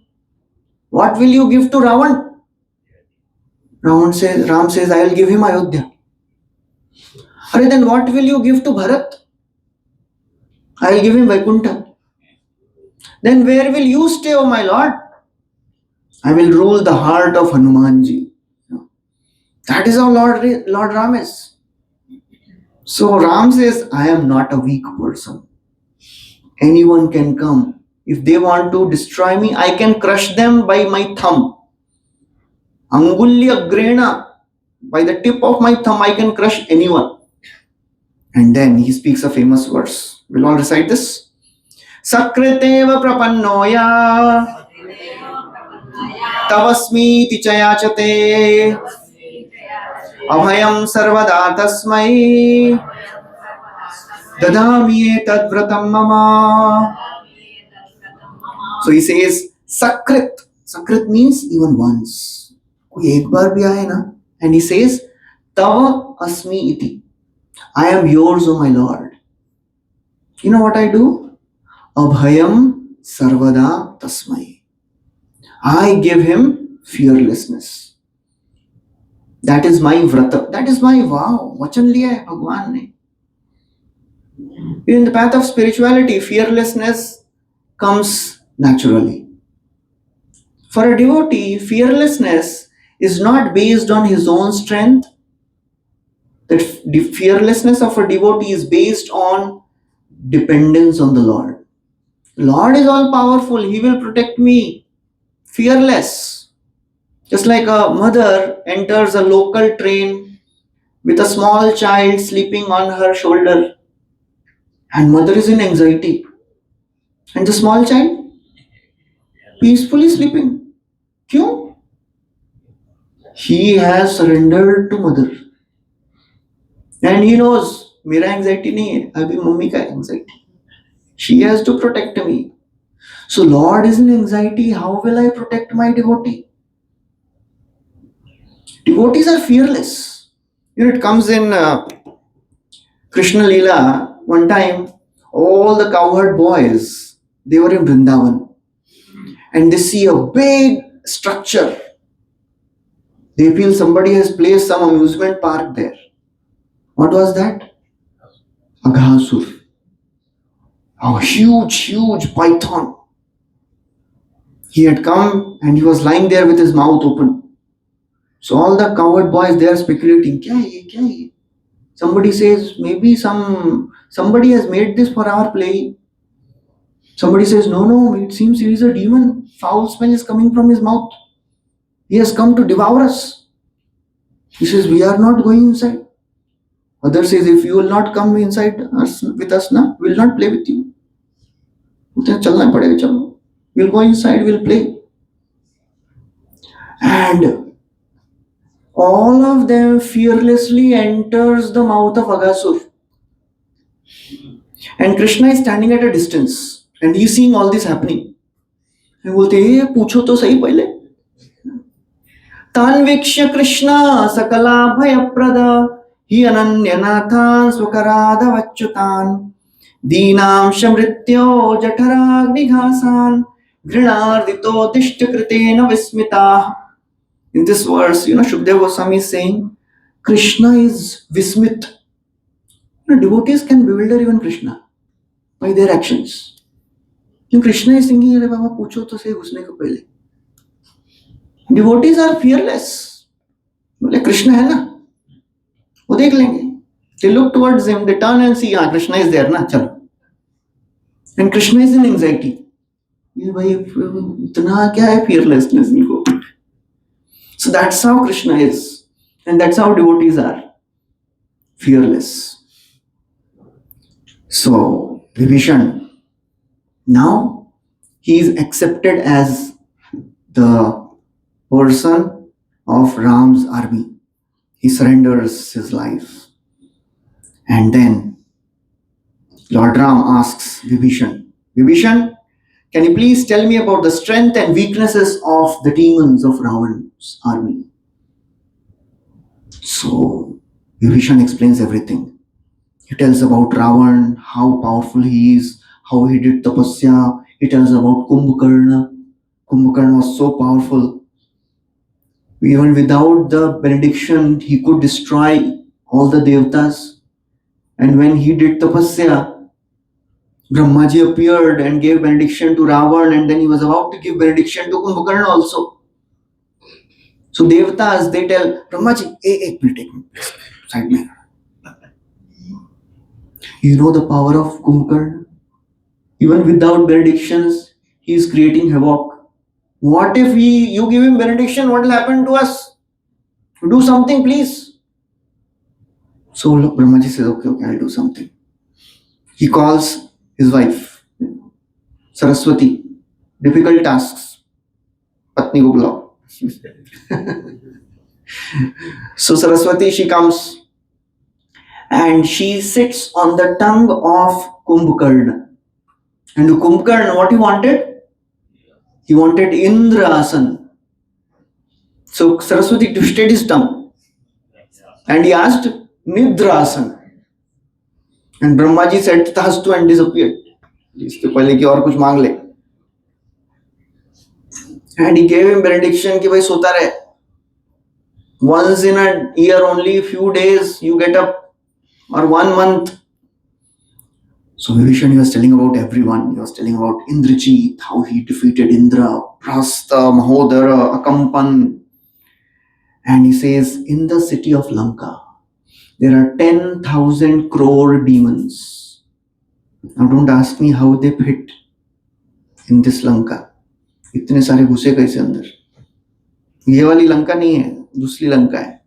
What will you give to Ravan? Ram says, I will give him Ayodhya. Then what will you give to Bharat? I will give him Vaikuntha. Then where will you stay, O my Lord? I will rule the heart of Hanumanji. That is how Lord Ram is. So Ram says, I am not a weak person. Anyone can come. If they want to destroy me, I can crush them by my thumb. Angulya Grena, by the tip of my thumb, I can crush anyone. And then he speaks a famous verse. We'll all recite this. Sakriteva prapannoya tavasmi tichayachate abhayam sarvada tasmai dadami tadvratam mama. So he says, Sakrit. Sakrit means even once. कोई एक बार भी आए ना, and he says, Tava asmi iti. I am yours, O my Lord. You know what I do? Abhayam sarvada tasmai. I give him fearlessness. That is my vrata. That is my vow. Vachan liya hai Bhagwan ne. In the path of spirituality, fearlessness comes naturally. For a devotee, fearlessness is not based on his own strength. The fearlessness of a devotee is based on dependence on the Lord. Lord is all powerful. He will protect me. Fearless. Just like a mother enters a local train with a small child sleeping on her shoulder, and mother is in anxiety, and the small child peacefully sleeping. Kyun? He has surrendered to mother, and he knows मेरा anxiety नहीं है, अभी mummy का anxiety. She has to protect me. So Lord is in anxiety. How will I protect my devotee? Devotees are fearless. It comes in Krishna Leela. One time, all the cowherd boys, they were in Vrindavan, and they see a big structure. They feel somebody has placed some amusement park there. What was that? Aghasur. A huge python. He had come and he was lying there with his mouth open. So all the cowherd boys, they are speculating. Kya hai ye? Kya hai ye? Somebody says maybe somebody has made this for our play. Somebody says no, it seems he is a demon. Foul smell is coming from his mouth. He has come to devour us. He says we are not going inside. Other says if you will not come inside us with us now, we will not play with you. चलना पड़ेगा चलो. We'll go inside, we'll play. And all of them fearlessly enters the mouth of Aghasur. And Krishna is standing at a distance and he's seeing all this happening. And बोलते ये पूछो तो सही पहले. तान्वीक्ष्य कृष्ण सकला भयप्रद हि अनन्यनाथान् स्वकरादवच्युतान् दीनां शमृत्यो जठराग्निघासान् घृणार्दितो दिष्टकृतेन विस्मिताः. In this verse, Shukdev Goswami is saying, Krishna is Vismit. Devotees can bewilder even Krishna by their actions. And Krishna is thinking, Are Baba, pucho to say घुसने को पहले. Devotees are fearless. बोले Krishna है ना, वो देख लेंगे. They look towards him, they turn and see, Krishna is there ना, चलो. And Krishna is in anxiety. ये भाई इतना क्या है fearlessness इनको. So that's how Krishna is. And that's how devotees are. Fearless. So, Vibhishan, now he is accepted as the person of Ram's army. He surrenders his life. And then Lord Ram asks Vibhishan, Vibhishan, can you please tell me about the strength and weaknesses of the demons of Ravan's army? So, Vibhishan explains everything. He tells about Ravan, how powerful he is, how he did tapasya. He tells about Kumbhakarna. Kumbhakarna was so powerful. Even without the benediction, he could destroy all the devatas. And when he did tapasya, Brahmaji appeared and gave benediction to Ravan, and then he was about to give benediction to Kumbhakarna also. So devatas, they tell Brahmaji, ek minute, side mein. You know the power of Kumbhakarna? Even without benedictions, he is creating havoc. What if you give him benediction? What will happen to us? Do something, please. So Brahmaji says, okay, I'll do something. He calls his wife, Saraswati. Difficult tasks. Patni ko bulao. So Saraswati, she comes and she sits on the tongue of Kumbhakarna. And Kumbhakarna, what he wanted? He wanted Indrasan. So Saraswati twisted his tongue and he asked Nidrasan. And Brahmaji said Tastu and disappeared. इसके पहले कि और कुछ मांग ले. And he gave him benediction कि भाई सोता रहे. Once in a year, only a few days you get up, or 1 month. So Vibhishan, he was telling about everyone. He was telling about Indrajit, how he defeated Indra, Prastha, Mahodara, Akampan. And he says, in the city of Lanka, there are 10,000 crore demons. Now don't ask me how they fit in this Lanka. इतने सारे घुसे कैसे अंदर? ये वाली लंका नहीं है, दूसरी लंका है.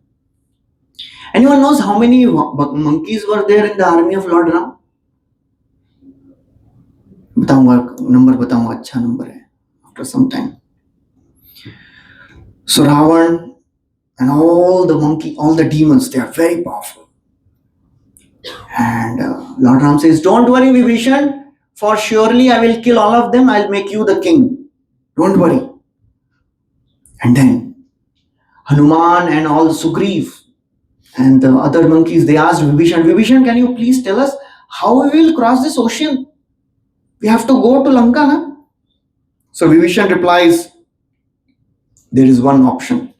Anyone knows how many monkeys were there in the army of Lord Ram? बताऊंगा, नंबर बताऊंगा, अच्छा नंबर है. After some time. So Ravan and all the demons, they are very powerful. And Lord Ram says, don't worry, Vibhishan, for surely I will kill all of them. I'll make you the king. Don't worry. And then Hanuman and all Sugriv and the other monkeys, they asked Vibhishan, Vibhishan, can you please tell us how we will cross this ocean? We have to go to Lanka, na? So Vibhishan replies, there is one option.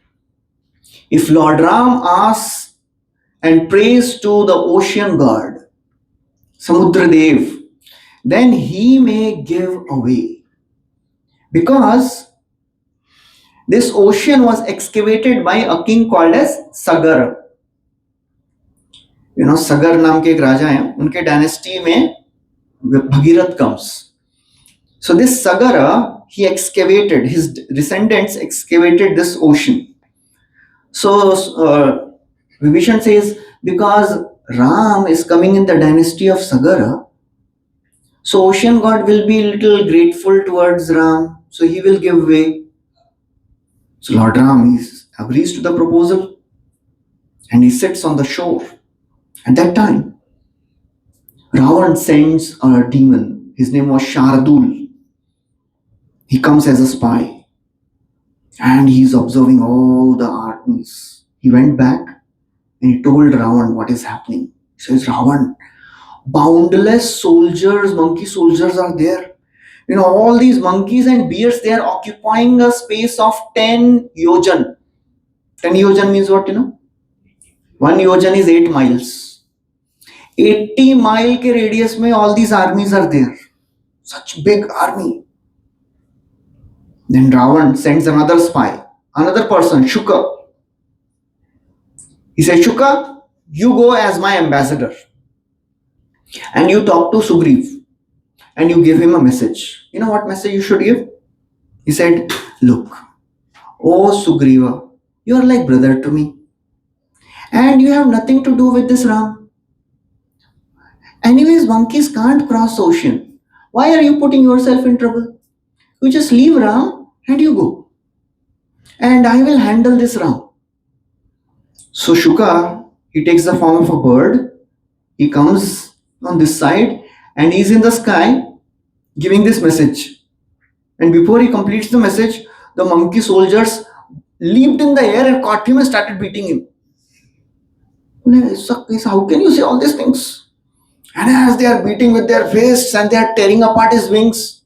If Lord Ram asks and prays to the ocean god, Samudra Dev, then he may give away. Because this ocean was excavated by a king called as Sagar. You know, Sagar नाम के एक राजा हैं, उनके dynasty में Bhagirath comes. So this Sagara, he excavated, his descendants excavated this ocean. So Vibhishan says, because Ram is coming in the dynasty of Sagara, so ocean god will be little grateful towards Ram, so he will give way. So Lord Ram agrees to the proposal and he sits on the shore. At that time, Ravan sends a demon. His name was Sharadul. He comes as a spy and he's observing all the armies. He went back and he told Ravan what is happening. He says, Ravan, boundless soldiers, monkey soldiers are there. You know, all these monkeys and bears, they are occupying a space of 10 yojan. 10 yojan means what, you know? 1 yojan is 8 miles. 80 mile ke radius mein all these armies are there. Such big army. Then Ravan sends another spy, another person, Shuka. He said, Shuka, you go as my ambassador and you talk to Sugriv and you give him a message. You know what message you should give? He said, look, oh Sugriva, you are like brother to me and you have nothing to do with this Ram. Anyways, monkeys can't cross ocean. Why are you putting yourself in trouble? You just leave Ram and you go. And I will handle this Ram. So Shuka, he takes the form of a bird. He comes on this side and he's in the sky giving this message. And before he completes the message, the monkey soldiers leaped in the air and caught him and started beating him. How can you say all these things? And as they are beating with their fists and they are tearing apart his wings,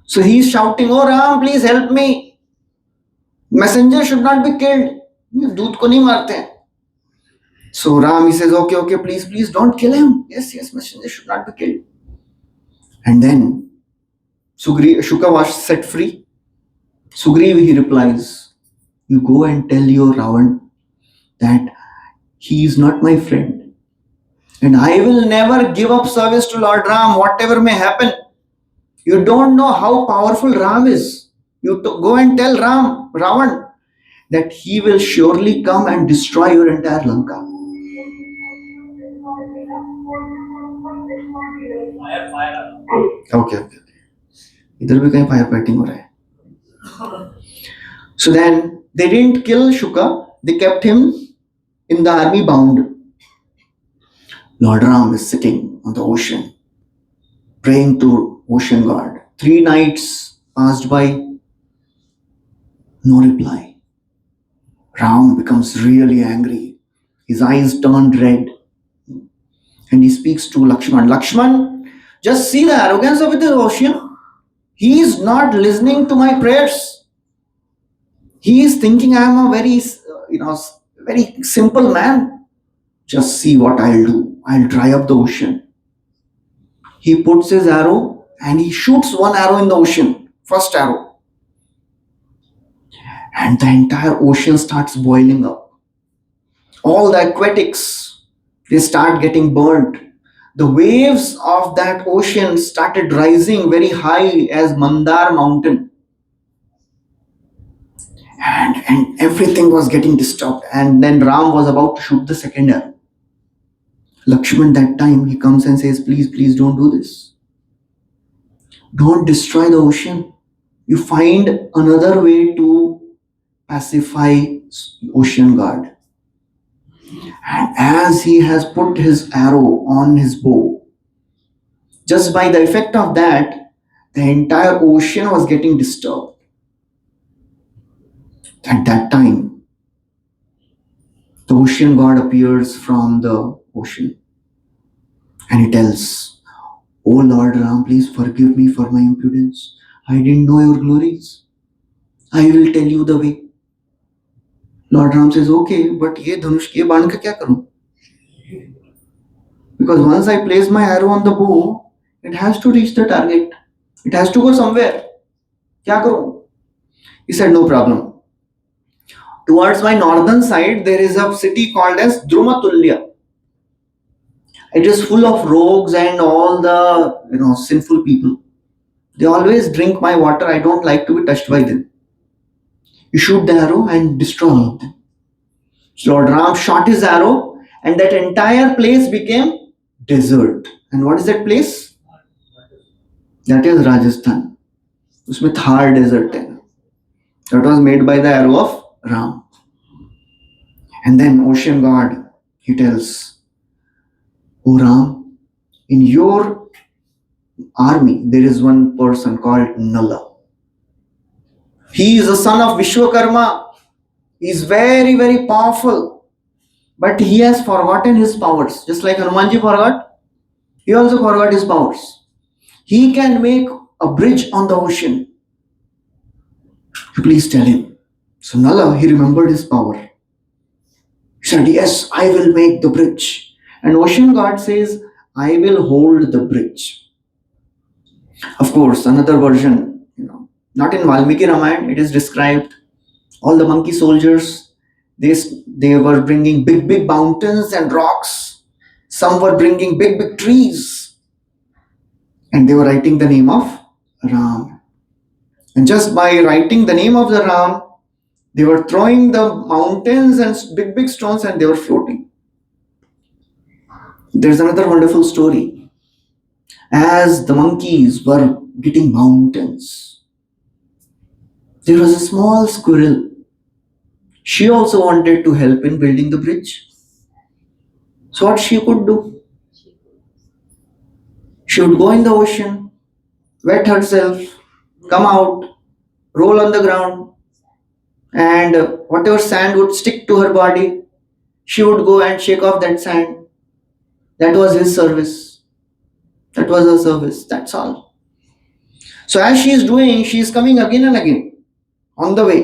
so he is shouting, oh Ram, please help me. Messenger should not be killed. दूध को नहीं मारते हैं. So Ram, he says, okay, please don't kill him. Yes, messenger should not be killed. And then Shuka was set free. Sugriv, he replies, you go and tell your Ravan that he is not my friend. And I will never give up service to Lord Ram, whatever may happen. You don't know how powerful Ram is. You go and tell Ravan, that he will surely come and destroy your entire Lanka. Okay. इधर भी कहीं fire fighting हो रहा है. So then they didn't kill Shuka. They kept him in the army bound. Lord Ram is sitting on the ocean, praying to ocean god. 3 nights passed by, no reply. Ram becomes really angry. His eyes turn red. And he speaks to Lakshman. Lakshman, just see the arrogance of the ocean. He is not listening to my prayers. He is thinking I am a very simple man. Just see what I'll do. I'll dry up the ocean. He puts his arrow and he shoots one arrow in the ocean. First arrow. And the entire ocean starts boiling up. All the aquatics, they start getting burnt. The waves of that ocean started rising very high as Mandar mountain, and everything was getting disturbed. And then Ram was about to shoot the second arrow. Lakshman, that time, he comes and says, please, please don't do this. Don't destroy the ocean. You find another way to pacify ocean god. And as he has put his arrow on his bow, just by the effect of that, the entire ocean was getting disturbed. At that time, the ocean god appears from the ocean and he tells, "O Lord Ram, please forgive me for my impudence. I didn't know your glories. I will tell you the way." Lord Ram says, "Okay, but ये धनुष के बाण का क्या करूं? Because once I place my arrow on the bow, it has to reach the target. It has to go somewhere. क्या करूं?" He said, "No problem. Towards my northern side, there is a city called as Drumatulya. It is full of rogues and all the sinful people. They always drink my water. I don't like to be touched by them. You shoot the arrow and destroy all of them." So Lord Ram shot his arrow, and that entire place became desert. And what is that place? That is Rajasthan. उसमें Thar desert है. That was made by the arrow of Ram. And then ocean god, he tells, "O Ram, in your army there is one person called Nala. He is the son of Vishwakarma. He is very, very powerful. But he has forgotten his powers. Just like Hanumanji forgot, he also forgot his powers. He can make a bridge on the ocean. Please tell him." So Nala, he remembered his power. He said, "Yes, I will make the bridge." And ocean god says, "I will hold the bridge." Of course, another version, not in Valmiki Ramayana, it is described. All the monkey soldiers, they were bringing big, big mountains and rocks. Some were bringing big, big trees. And they were writing the name of Ram. And just by writing the name of the Ram, they were throwing the mountains and big, big stones and they were floating. There's another wonderful story. As the monkeys were getting mountains, there was a small squirrel. She also wanted to help in building the bridge. So what she could do? She would go in the ocean, wet herself, come out, roll on the ground, and whatever sand would stick to her body, she would go and shake off that sand. That was his service. That was her service. That's all. So as she is doing, she is coming again and again on the way.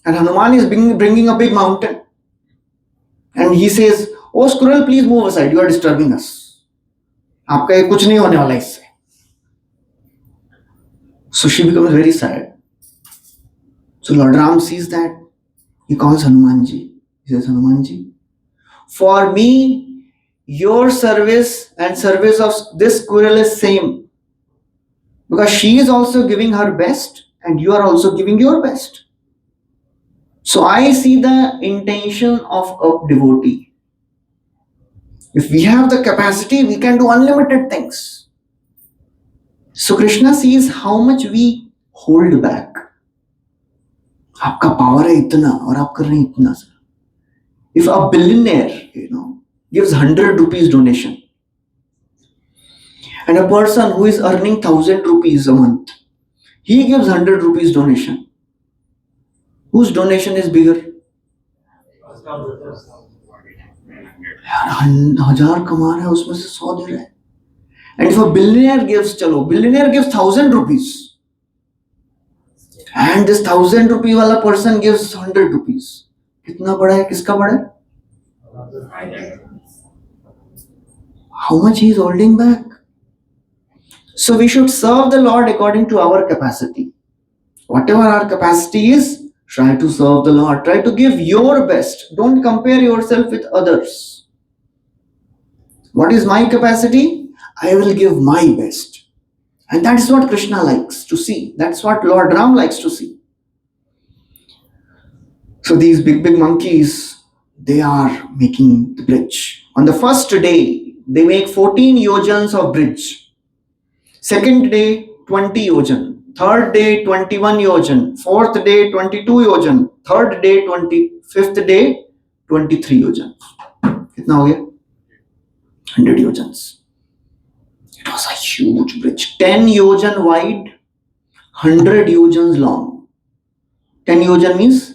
And Hanuman is bringing a big mountain. And he says, "Oh squirrel, please move aside. You are disturbing us. आपका ये कुछ नहीं होने वाला इससे." So she becomes very sad. So Lord Ram sees that. He calls Hanumanji. He says, "Hanumanji, for me, your service and service of this squirrel is same. Because she is also giving her best and you are also giving your best. So I see the intention of a devotee. If we have the capacity, we can do unlimited things." So Krishna sees how much we hold back. आपका power है इतना और आप कर रहे हैं इतना सा. If a billionaire, gives 100 rupees donation, and a person who is earning 1,000 rupees a month, he gives 100 rupees donation, whose donation is bigger? यार 1,000 कमा रहा है उसमें से 100 दे रहा है. And if a billionaire gives 1,000 rupees, and this 1,000 rupee वाला person gives 100 rupees, कितना बड़ा है, किसका बड़ा है? How much he is holding back? So we should serve the Lord according to our capacity. Whatever our capacity is, try to serve the Lord. Try to give your best. Don't compare yourself with others. What is my capacity? I will give my best. And that is what Krishna likes to see. That's what Lord Ram likes to see. So these big monkeys, they are making the bridge. On the first day, they make 14 yojans of bridge. Second day, 20 yojan. Third day, 21 yojan. Fourth day, 22 yojan. Third day, 20. Fifth day, 23 yojan. कितना हो गया? 100 yojans. It was a huge bridge. 10 yojan wide, 100 yojans long. 10 yojan means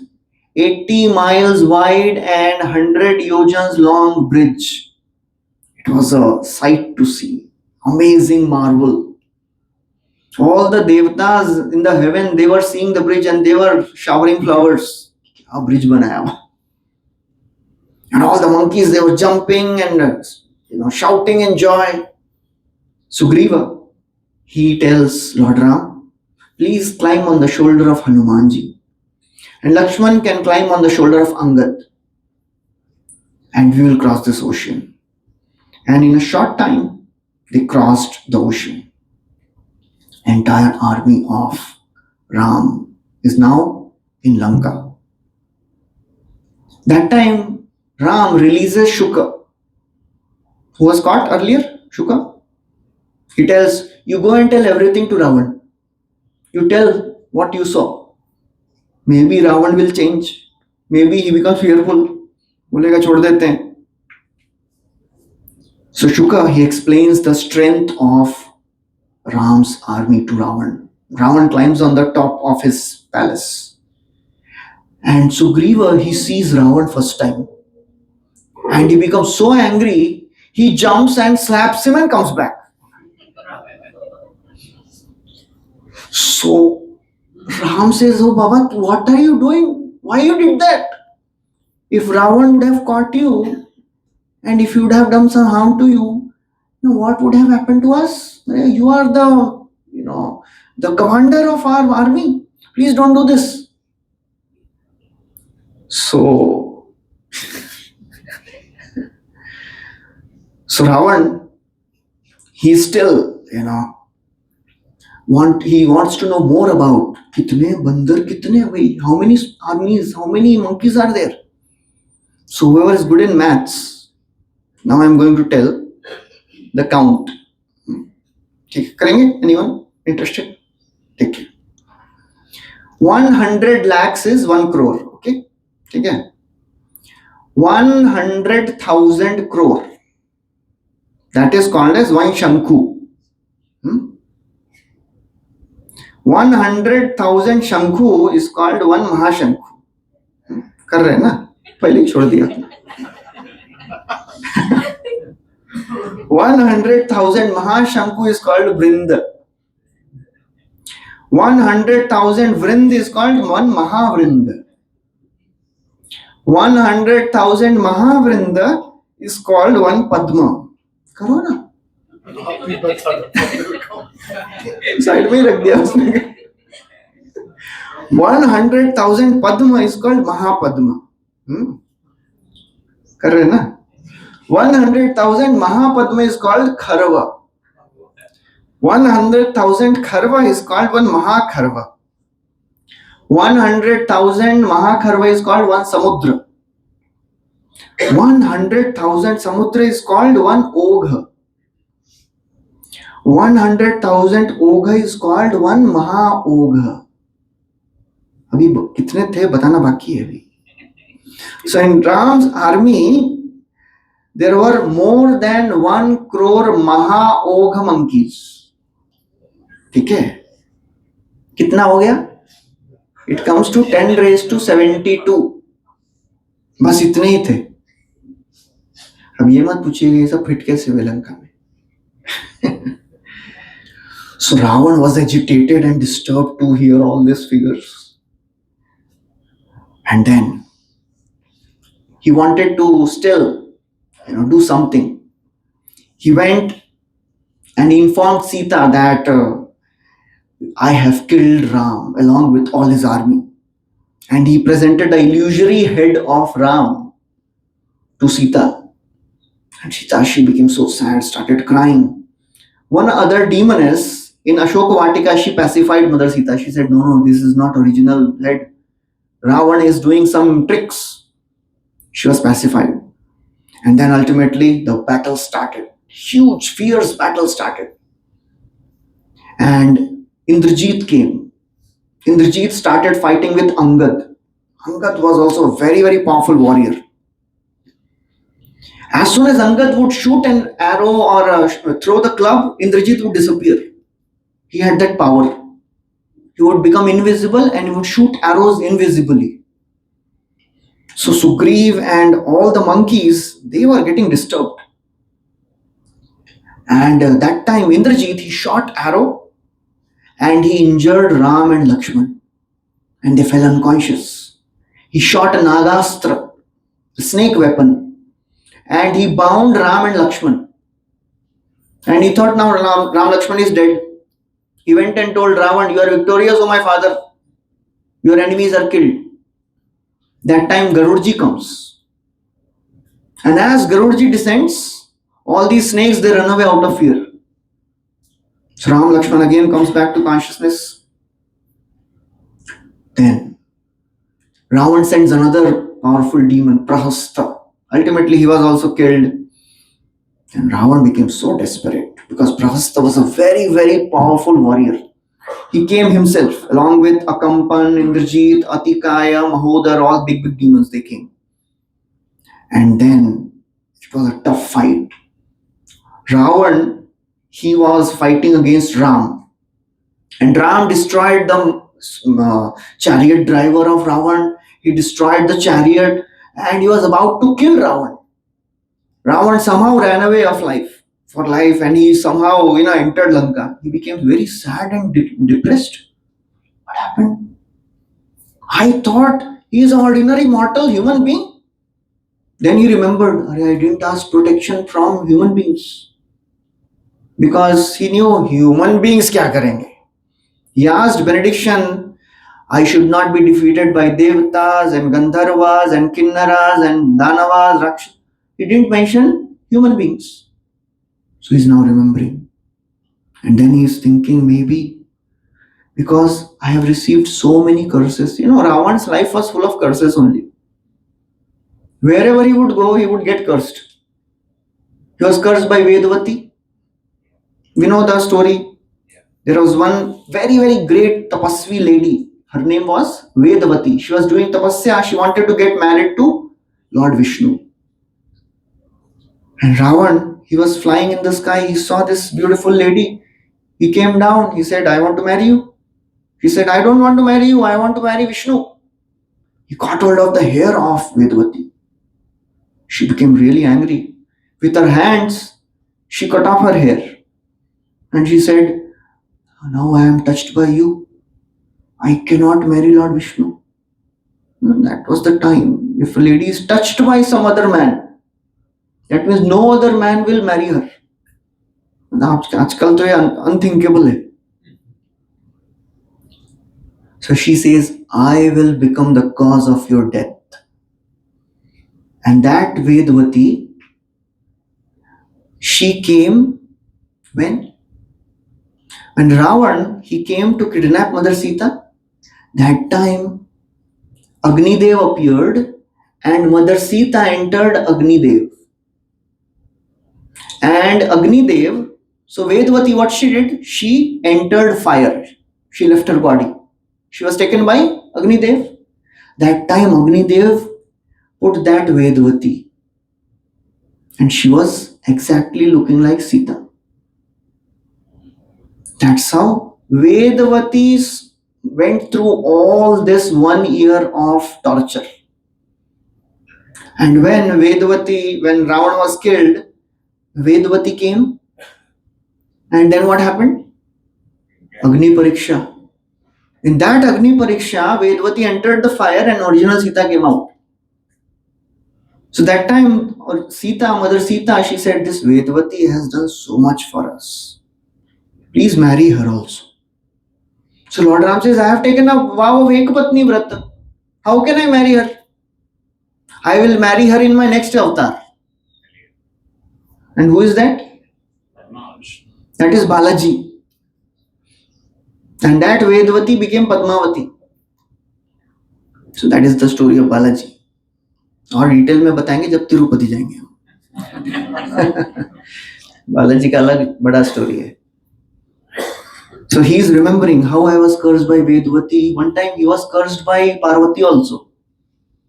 80 miles wide and 100 yojans long bridge. It was a sight to see. Amazing marvel. All the devatas in the heaven, they were seeing the bridge and they were showering flowers. A bridge banaya. And all the monkeys, they were jumping and shouting in joy. Sugriva, he tells Lord Ram, please climb on the shoulder of Hanumanji. And Lakshman can climb on the shoulder of Angad. And we will cross this ocean. And in a short time, they crossed the ocean. Entire army of Ram is now in Lanka. That time, Ram releases Shuka, who was caught earlier, Shuka. He tells, you go and tell everything to Ravan. You tell what you saw. Maybe Ravan will change. Maybe he becomes fearful. बोलेगा छोड़ देते हैं. So Shuka, he explains the strength of Ram's army to Ravan. Ravan climbs on the top of his palace. And Sugriva, he sees Ravan first time. And he becomes so angry, he jumps and slaps him and comes back. So Ram says, oh Baba, what are you doing? Why you did that? If Ravan would have caught you, and if you would have done some harm to you, what would have happened to us? You are the commander of our army. Please don't do this. So Ravan, he still, he wants to know more about kitne bandar, kitne bhai, how many armies, how many monkeys are there. So whoever is good in maths, now I am going to tell the count. करेंगे? Anyone interested? Take it. 100 lakhs is 1 crore. Okay? ठीक है? 100,000 crore. That is called as one Shankhu. 100,000 Shankhu is called one Mahashankhu. कर रहे हैं ना? पहले ही छोड़ दिया. 100,000 Mahashankhu is called Vrinda. 100,000 Vrind is called one Mahavrinda. 100,000 Mahavrinda is called one Padma. करो ना. साइड में ही रख दिया उसने. 100,000 Padma is called Mahapadma. कर रहे ना. 100,000 Mahapadma is called Kharva. 100,000 Kharva is called one Mahakharva. 100,000 Mahakharva is called one Samudra. 100,000 Samudra is called one Ogha. 100,000 Ogha is called one Maha-Ogha. अभी कितने थे बताना बाकी है अभी. So in Ram's army, there were more than 1 crore Maha-Ogha monkeys. ठीक है? कितना हो गया? It comes to 10 raised to 72. बस इतने ही थे. अब ये मत पूछिएगा ये सब फिट कैसे हुए लंका में. So Ravan was agitated and disturbed to hear all these figures. And then he wanted to still, do something. He went and informed Sita that I have killed Ram along with all his army. And he presented the illusory head of Ram to Sita. And Sita, she became so sad, started crying. One other demoness in Ashoka Vatika, she pacified Mother Sita. She said, no, no, this is not original head. Ravan is doing some tricks. She was pacified. And then ultimately the battle started. Huge, fierce battle started. And Indrajit came. Indrajit started fighting with Angad. Angad was also a very, very powerful warrior. As soon as Angad would shoot an arrow or throw the club, Indrajit would disappear. He had that power. He would become invisible and he would shoot arrows invisibly. So Sugriv and all the monkeys, they were getting disturbed. And that time Indrajit, he shot arrow and he injured Ram and Lakshman. And they fell unconscious. He shot a Nagastra, a snake weapon, and he bound Ram and Lakshman. And he thought now Ram Lakshman is dead. He went and told Ravan, you are victorious, O my father. Your enemies are killed. That time Garudji comes. And as Garudji descends, all these snakes, they run away out of fear. So Ram Lakshman again comes back to consciousness. Then Ravan sends another powerful demon, Prahasta. Ultimately, he was also killed. And Ravan became so desperate because Prahasta was a very, very powerful warrior. He came himself along with Akampan, Indrajit, Atikaya, Mahodar, all big, big demons they came. And then it was a tough fight. Ravan, he was fighting against Ram. And Ram destroyed the chariot driver of Ravan. He destroyed the chariot and he was about to kill Ravan. Ravan somehow ran away for life and he somehow entered Lanka. He became very sad and depressed. What happened? I thought he is an ordinary mortal human being. Then he remembered, I didn't ask protection from human beings. Because he knew human beings kya karenge. He asked benediction, I should not be defeated by Devatas and Gandharvas and Kinnaras and Danavas, Rakshas. He didn't mention human beings. So he's now remembering. And then he's thinking maybe because I have received so many curses. Ravan's life was full of curses only. Wherever he would go, he would get cursed. He was cursed by Vedavati. We know the story. There was one very, very great tapasvi lady. Her name was Vedavati. She was doing tapasya. She wanted to get married to Lord Vishnu. And Ravan, he was flying in the sky. He saw this beautiful lady. He came down. He said, I want to marry you. She said, I don't want to marry you. I want to marry Vishnu. He caught hold of the hair of Vedavati. She became really angry. With her hands, she cut off her hair. And she said, now I am touched by you. I cannot marry Lord Vishnu. That was the time. If a lady is touched by some other man, that means no other man will marry her. आजकल तो ये unthinkable है. So she says, I will become the cause of your death. And that Vedavati, she came when? When Ravan, he came to kidnap Mother Sita. That time, Agnidev appeared and Mother Sita entered Agnidev. And Agnidev, so Vedavati, what she did? She entered fire. She left her body. She was taken by Agnidev. That time Agnidev put that Vedavati. And she was exactly looking like Sita. That's how Vedavati went through all this 1 year of torture. And when Ravan was killed, Vedavati came. And then what happened? Agni Pariksha. In that Agni Pariksha, Vedavati entered the fire and original Sita came out. So that time, Mother Sita, she said, this Vedavati has done so much for us. Please marry her also. So Lord Ram says, I have taken a vow of Ekapatni Vrata. How can I marry her? I will marry her in my next avatar. And who is that? That is Balaji. And that Vedvati became Padmavati. So that is the story of Balaji. और detail में बताएंगे जब तिरुपति जाएंगे हम। बालाजी का अलग बड़ा story है. So he is remembering how I was cursed by Vedvati. One time he was cursed by Parvati also.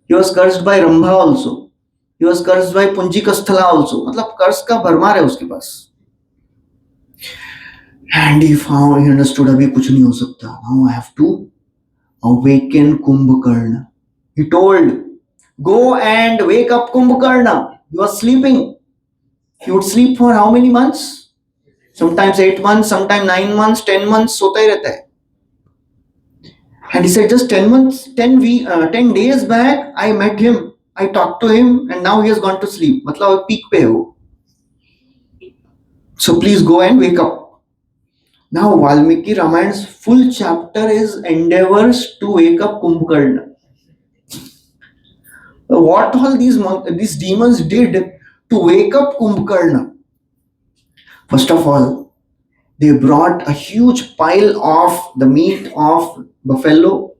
He was cursed by Rambha also. He was cursed by Punjikasthala also. मतलब कर्स का भरमार है उसके पास. And he understood अभी कुछ नहीं हो सकता. Now I have to awaken Kumbhakarna. He told, go and wake up Kumbhakarna. He was sleeping. He would sleep for how many months? Sometimes 8 months, sometimes 9 months, 10 months सोता ही रहता है. And he said, just 10 months, 10 days back, I met him. I talked to him and now he has gone to sleep. मतलब peak पे है वो. So please go and wake up. Now Valmiki Ramayan's full chapter is endeavors to wake up Kumbhakarna. What all these demons did to wake up Kumbhakarna? First of all, they brought a huge pile of the meat of buffalo,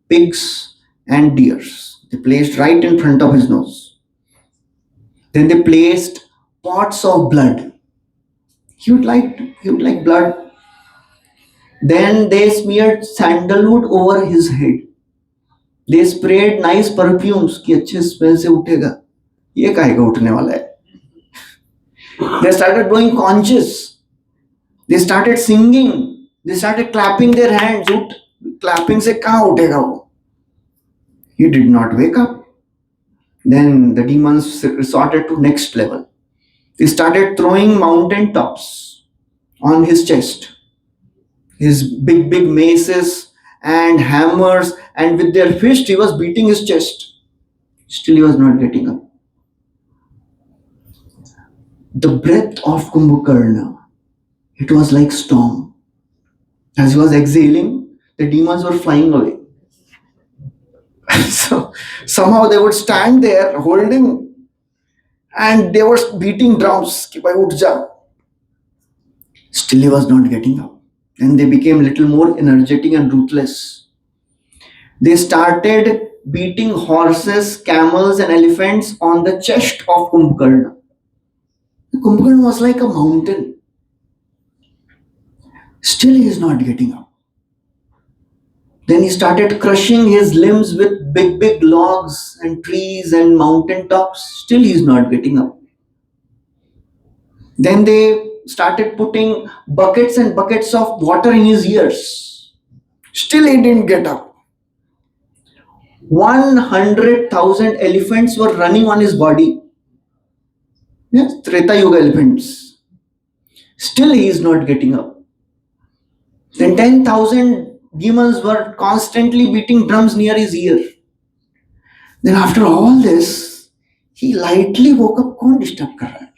pigs, and deers. They placed right in front of his nose. Then they placed pots of blood. He would like blood. Then they smeared sandalwood over his head. They sprayed nice perfumes कि अच्छे smell से उठेगा. ये काहेगा उठने वाला है. They started blowing conches. They started singing. They started clapping their hands. Clapping से कहाँ उठेगा वो? He did not wake up. Then the demons resorted to next level. They started throwing mountain tops on his chest. His big maces and hammers, and with their fist he was beating his chest. Still he was not getting up. The breath of Kumbhakarna, it was like storm. As he was exhaling, the demons were flying away. So somehow they would stand there holding, and they were beating drums. Ki bhai uth ja. Still he was not getting up. And they became a little more energetic and ruthless. They started beating horses, camels, and elephants on the chest of Kumbhakarna. Kumbhakarna was like a mountain. Still he is not getting up. Then he started crushing his limbs with big logs and trees and mountain tops. Still he is not getting up. Then they started putting buckets and buckets of water in his ears. Still he didn't get up. 100,000 elephants were running on his body. Yes, Treta Yuga elephants. Still he is not getting up. Then 10,000 demons were constantly beating drums near his ear. Then after all this, he lightly woke up. कौन disturb कर रहा है?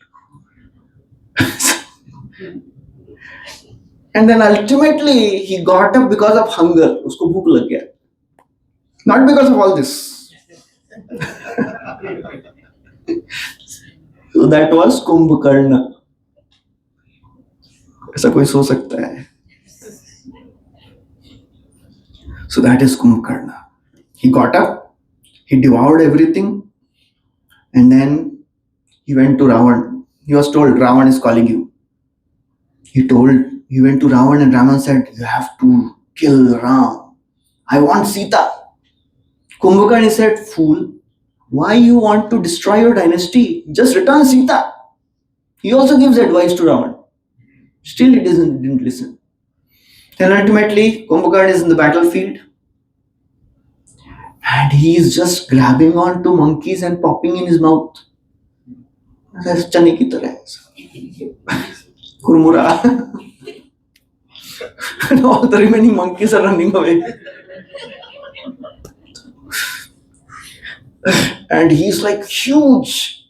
And then ultimately he got up because of hunger. उसको भूख लग गया. Not because of all this. So that was Kumbhakarna. ऐसा कोई सोच सकता है? So that is Kumbhakarna. He got up, he devoured everything, and then he went to Ravan. He was told, Ravan is calling you. He went to Ravan, and Ravan said, you have to kill Ram. I want Sita. Kumbhakarna said, fool, why you want to destroy your dynasty? Just return Sita. He also gives advice to Ravan. Still he didn't listen. Then ultimately Kumbhakarna is in the battlefield, and he is just grabbing on to monkeys and popping in his mouth. चने की तरह kurmura. And all the remaining monkeys are running away. And he's like huge.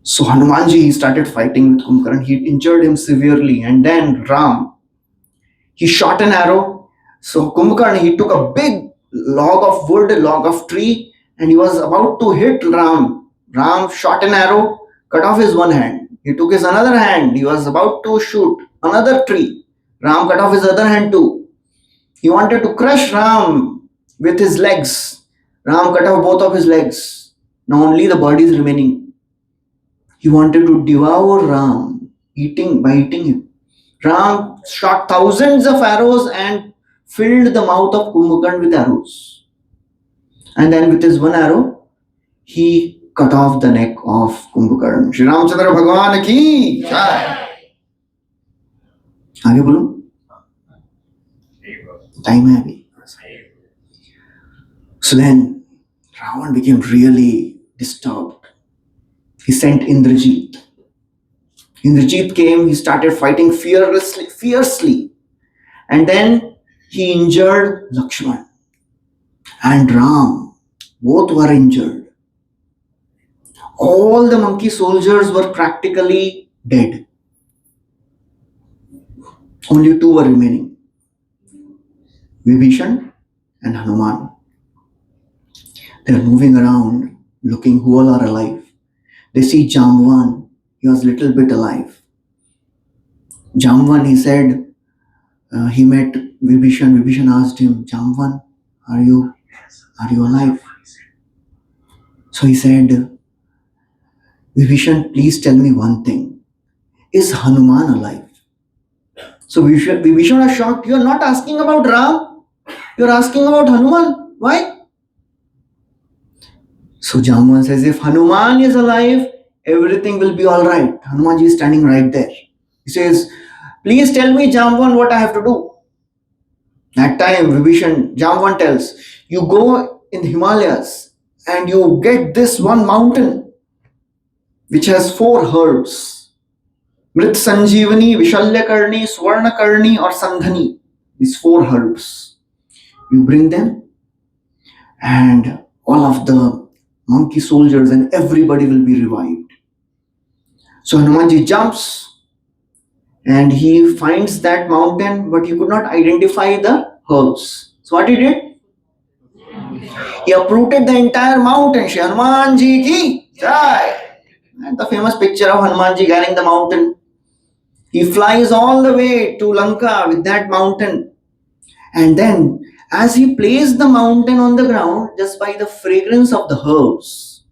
So Hanumanji, he started fighting with Kumbhakarna. He injured him severely. And then Ram, he shot an arrow. So Kumbhakarna, he took a big log of wood, a log of tree, and he was about to hit Ram. Ram shot an arrow, cut off his one hand. He took his another hand. He was about to shoot another tree. Ram cut off his other hand too. He wanted to crush Ram with his legs. Ram cut off both of his legs. Now only the body is remaining. He wanted to devour Ram, by eating him. Ram shot thousands of arrows and filled the mouth of Kumbhakarna with arrows. And then with his one arrow, he cut off the neck of Kumbhakarna. Shri Ramchandra Bhagwan ki jai. आगे बोलो time है अभी. So then Ravan became really disturbed. He sent Indrajit. Indrajit came, he started fighting fiercely. And then he injured Lakshman and Ram. Both were injured. All the monkey soldiers were practically dead. Only two were remaining, Vibhishan and Hanuman. They are moving around, looking who all are alive. They see Jamvan. He was a little bit alive. Jamvan, he said, he met Vibhishan. Vibhishan asked him, Jamvan, are you alive? So he said, Vibhishan, please tell me one thing. Is Hanuman alive? So Vibhishan was shocked. You are not asking about Ram. You are asking about Hanuman. Why? So Jamvan says, if Hanuman is alive, everything will be all right. Hanumanji is standing right there. He says, please tell me, Jamvan, what I have to do. That time, Jamvan tells, you go in Himalayas and you get this one mountain which has 4 herbs. Mrit Sanjeevani, Vishalyakarni, Swarnakarni or Sandhani. These 4 herbs. You bring them and all of the monkey soldiers and everybody will be revived. So Hanumanji jumps and he finds that mountain, but he could not identify the herbs. So what he did? He uprooted the entire mountain. Shri Hanumanji ki jai. And the famous picture of Hanumanji carrying the mountain. He flies all the way to Lanka with that mountain. And then as he placed the mountain on the ground, just by the fragrance of the herbs,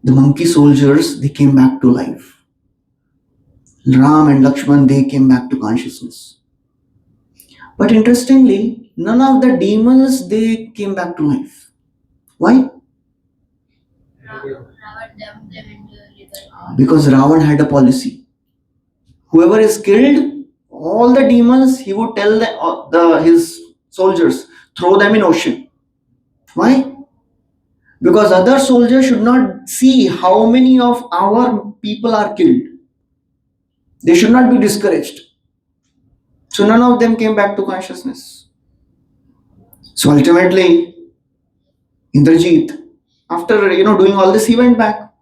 the monkey soldiers, they came back to life. Ram and Lakshman, they came back to consciousness. But interestingly, none of the demons, they came back to life. Why? Because Ravan had a policy. Whoever is killed, all the demons, he would tell his soldiers, throw them in ocean. Why? Because other soldiers should not see how many of our people are killed. They should not be discouraged. So none of them came back to consciousness. So ultimately, Indrajit, after doing all this, he went back.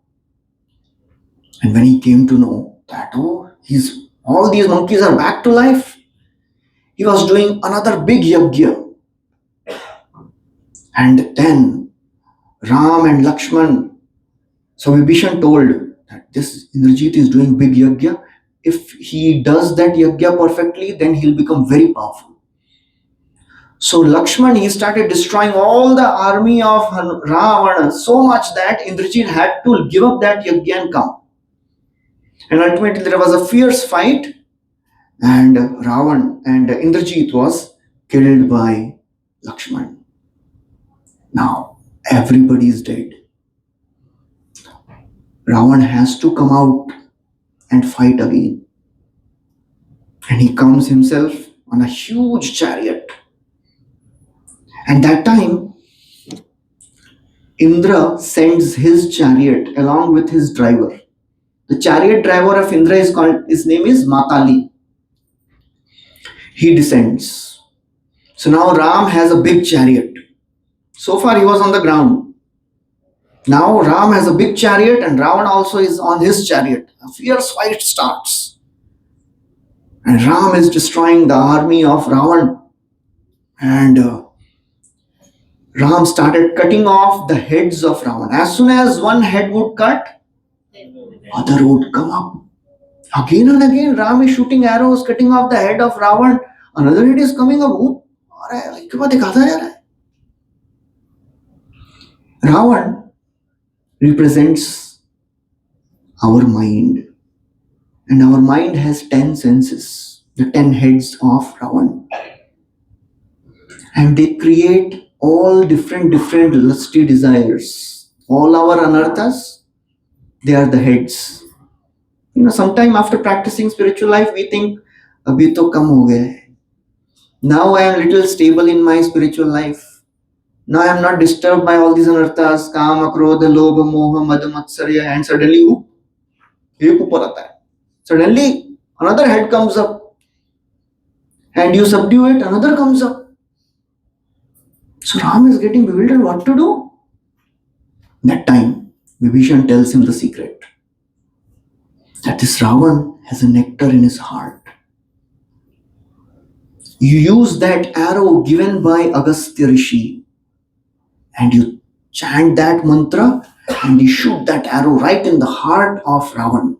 And when he came to know that all these monkeys are back to life, he was doing another big yajna. And then Ram and Lakshman, so Vibhishan told that this Indrajit is doing big yajna. If he does that yajna perfectly, then he'll become very powerful. So Lakshman, he started destroying all the army of Ravana so much that Indrajit had to give up that yajna and come. And ultimately there was a fierce fight and Ravan and Indrajit was killed by Lakshman. Now everybody is dead. Ravan has to come out and fight again. And he comes himself on a huge chariot. And that time, Indra sends his chariot along with his driver. The chariot driver of Indra his name is Matali. He descends. So now Ram has a big chariot. So far he was on the ground. Now Ram has a big chariot and Ravan also is on his chariot. A fierce fight starts. And Ram is destroying the army of Ravan. And Ram started cutting off the heads of Ravan. As soon as one head would cut, other would come up. Again and again, Ram is shooting arrows, cutting off the head of Ravan. Another head is coming up. इसके बाद दिखाता जा रहा है. Ravan represents our mind, and our mind has 10 senses, the 10 heads of Ravan, and they create all different lusty desires. All our anarthas, they are the heads. Sometime after practicing spiritual life, we think, abhi to kam ho gaya hai. Now I am little stable in my spiritual life. Now I am not disturbed by all these anarthas, kama, krodha, lobha, moha, mada, matsarya, and suddenly, ek upar aata hai. Suddenly, another head comes up, and you subdue it, another comes up. So Ram is getting bewildered what to do. That time, Vibhishan tells him the secret. That this Ravan has a nectar in his heart. You use that arrow given by Agastya Rishi, and you chant that mantra, and you shoot that arrow right in the heart of Ravan.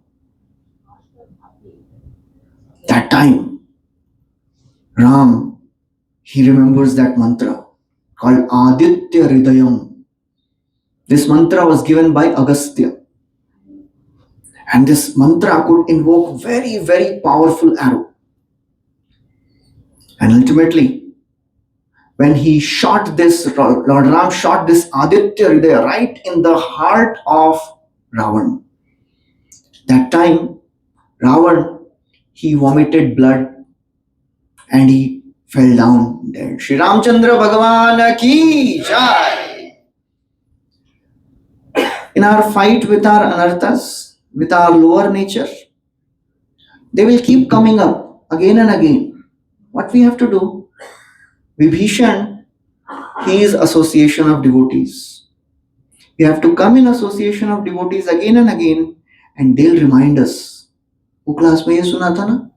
That time, Ram, he remembers that mantra called Aditya Hridayam. This mantra was given by Agastya. And this mantra could invoke very, very powerful arrow. And ultimately, when he shot this, Lord Ram shot this Aditya Hridaya right in the heart of Ravan. That time, Ravan, he vomited blood and he fell down dead. Shri Ramchandra Bhagavan ki jai. In our fight with our anarthas, with our lower nature, they will keep coming up again and again. What we have to do? Vibhishan, he is association of devotees. We have to come in association of devotees again and again, and they'll remind us. वो class में ये सुना था ना?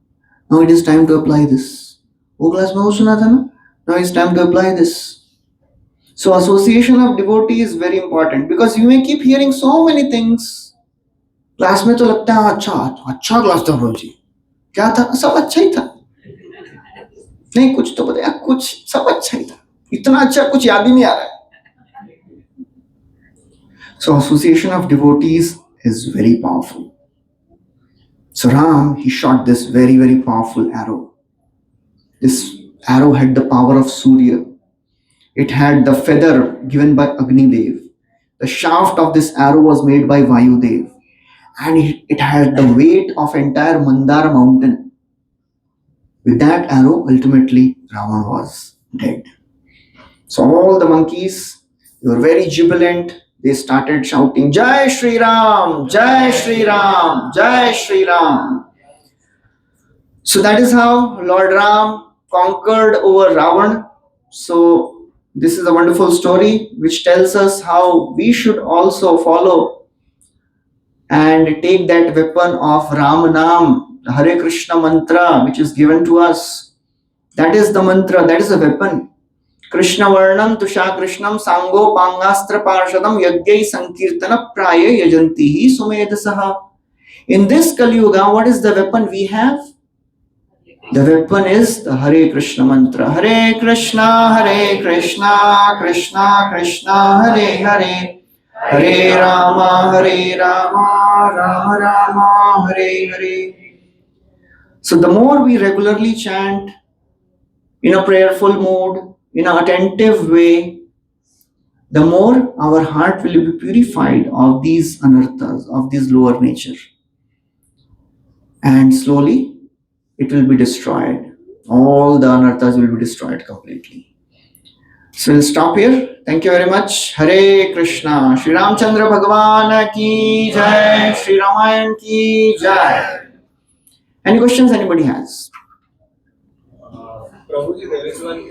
Now it is time to apply this. वो class में वो सुना था ना? Now it's time to apply this. So association of devotee is very important because you may keep hearing so many things. Class में तो लगता है अच्छा क्लास था प्रभु जी. क्या था? सब अच्छा ही था. नहीं कुछ तो बताया, कुछ सब अच्छा ही था. इतना अच्छा कुछ याद ही नहीं आ रहा है. So association of devotees is very powerful. So Ram, he shot this very, very powerful arrow. This arrow had the power of Surya. It had the feather given by Agni Dev. The shaft of this arrow was made by Vayu Dev. And it had the weight of entire Mandar mountain. With that arrow, ultimately, Ravan was dead. So all the monkeys, they were very jubilant. They started shouting, Jai Shri Ram, Jai Shri Ram, Jai Shri Ram. So that is how Lord Ram conquered over Ravan. So this is a wonderful story which tells us how we should also follow and take that weapon of Ram Nam, the Hare Krishna mantra which is given to us. That is the mantra, that is the weapon. Krishna Varnam Tusha Krishnam Sango Pangastra Parshadam Yagyai Sankirtana Praya Yajantihi Sumedasaha. In this Kali Yuga, what is the weapon we have? The weapon is the Hare Krishna mantra. Hare Krishna, Krishna Krishna, Hare Hare. Hare Rama, Rama Rama, Hare Hare. So the more we regularly chant in a prayerful mode, in an attentive way, the more our heart will be purified of these anarthas, of this lower nature. And slowly it will be destroyed. All the anarthas will be destroyed completely. So we'll stop here. Thank you very much. Hare Krishna. Shri Ramchandra Bhagavan ki jai. Shri Ramayan ki jai. Any questions anybody has? Prabhuji, there is one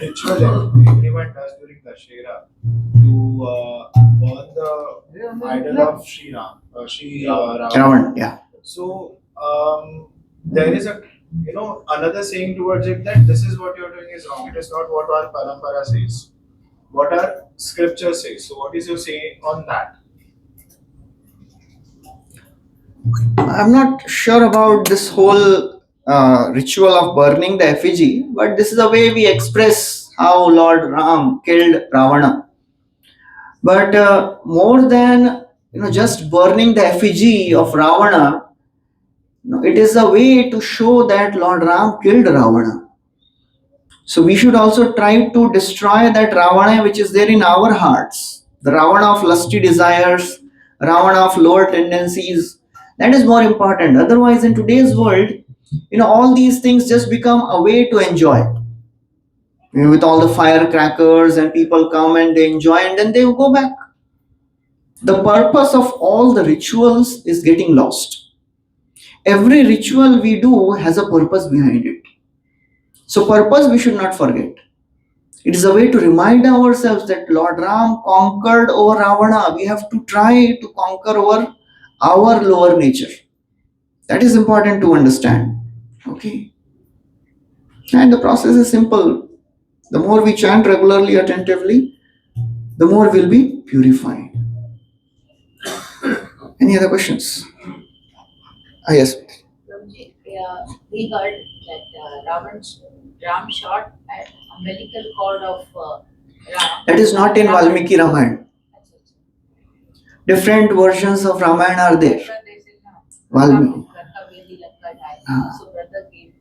ritual everyone does during Dussehra to burn the idol of Sri Ram, Ravan, yeah. So there is a another saying towards it that this is what you're doing is wrong. It is not what our parampara says. What our scripture says. So what is your say on that? I'm not sure about this whole ritual of burning the effigy, but this is a way we express how Lord Ram killed Ravana. But more than just burning the effigy of Ravana, it is a way to show that Lord Ram killed Ravana. So we should also try to destroy that Ravana which is there in our hearts. The Ravana of lusty desires, Ravana of lower tendencies. That is more important. Otherwise, in today's world, all these things just become a way to enjoy. With all the firecrackers and people come and they enjoy and then they go back. The purpose of all the rituals is getting lost. Every ritual we do has a purpose behind it. So, purpose we should not forget. It is a way to remind ourselves that Lord Ram conquered over Ravana. We have to try to conquer over our lower nature. That is important to understand. Okay. And the process is simple. The more we chant regularly, attentively, the more we'll be purified. Any other questions? Ah, yes. Prabhuji, we heard that Ram shot at umbilical cord of Ram. That is not in Valmiki Ramayana. Different versions of Ramayana are there. Valmiki. So brother gave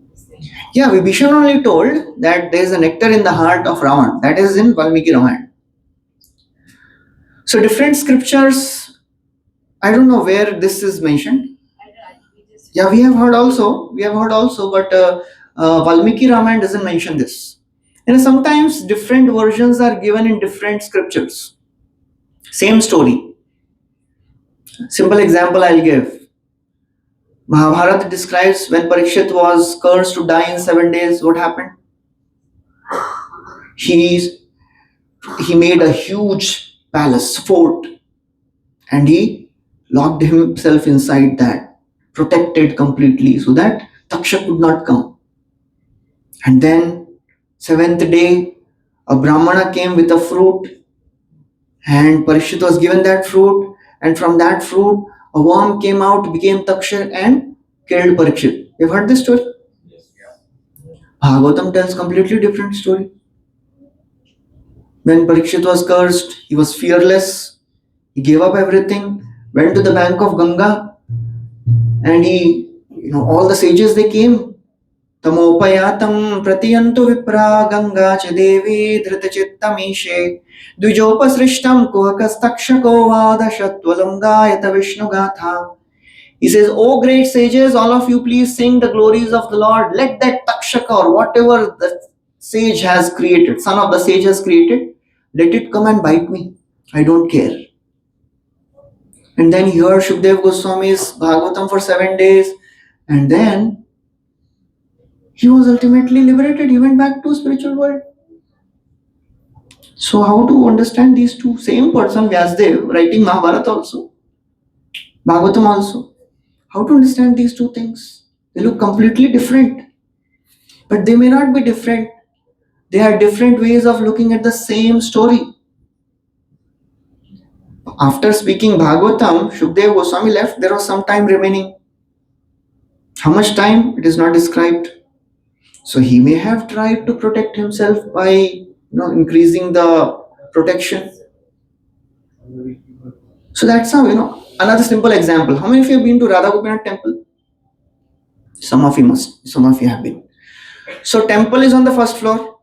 this thing. Yeah, Vibhishan only told that there is a nectar in the heart of Ravan. That is in Valmiki Ramayana. So different scriptures, I don't know where this is mentioned. Yeah, we have heard also, but Valmiki Ramayana doesn't mention this. And sometimes different versions are given in different scriptures. Same story. Simple example I'll give. Mahabharata describes when Parikshit was cursed to die in 7 days. What happened? He he made a huge palace, fort, and he locked himself inside that, protected completely so that Taksha could not come. And then, seventh day, a Brahmana came with a fruit, and Parikshit was given that fruit, and from that fruit, a worm came out, became Taksha, and killed Parikshit. You've heard this story? Bhagavatam tells completely different story. When Parikshit was cursed, he was fearless. He gave up everything, went to the bank of Ganga, and all the sages they came. Tamopayatam pratiyantu vipra ganga cha devi dhritachittameshe dvijopasrishtam kuhakastakshako vadashatvalangayata vishnu gatha. He says, "O great sages, all of you please sing the glories of the Lord. Let that takshaka or whatever the sage has created, son of the sage has created, let it come and bite me. I don't care." And then he heard Shukdev Goswami's Bhagavatam for 7 days, and then he was ultimately liberated. He went back to spiritual world. So how to understand these two? Same person, Vyasdev, writing Mahabharata also, Bhagavatam also. How to understand these two things? They look completely different, but they may not be different. They are different ways of looking at the same story. After speaking Bhagavatam, Shukdev Goswami left. There was some time remaining. How much time? It is not described. So he may have tried to protect himself by increasing the protection. So that's how another simple example. How many of you have been to Radha Gopinath temple? Some of you must. Some of you have been. So temple is on the first floor.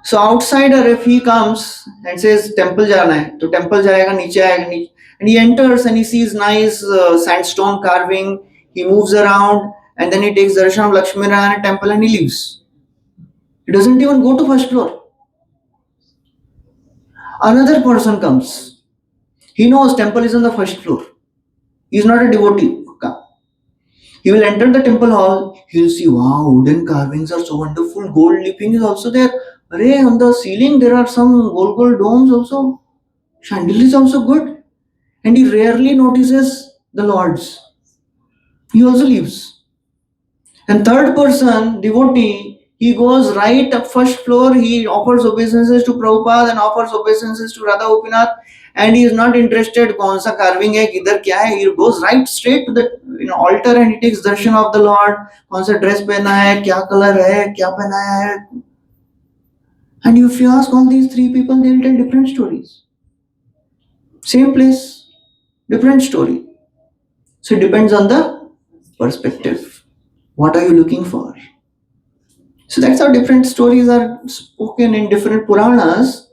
So outsider, if he comes and says temple jana hai, to temple jayega, niche aayega, and he enters and he sees nice sandstone carving. He moves around and then he takes darshan of Lakshmi Narayana temple and he leaves. He doesn't even go to first floor. Another person comes. He knows temple is on the first floor. He is not a devotee. He will enter the temple hall. He will see, wow, wooden carvings are so wonderful. Gold leafing is also there. Array, on the ceiling there are some gold domes also. Chandelier is also good. And he rarely notices the lords. He also leaves. And third person, devotee, he goes right up first floor. He offers obeisances to Prabhupada and offers obeisances to Radha Gopinath. and he is not interested कौन सा carving है किधर क्या है. He goes right straight to the altar and he takes darshan of the Lord. कौन सा dress पहना है, क्या color है, क्या पहनाया है. And if you ask all these three people, they'll tell different stories. Same place, different story. So it depends on the perspective. What are you looking for? So that's how different stories are spoken in different Puranas,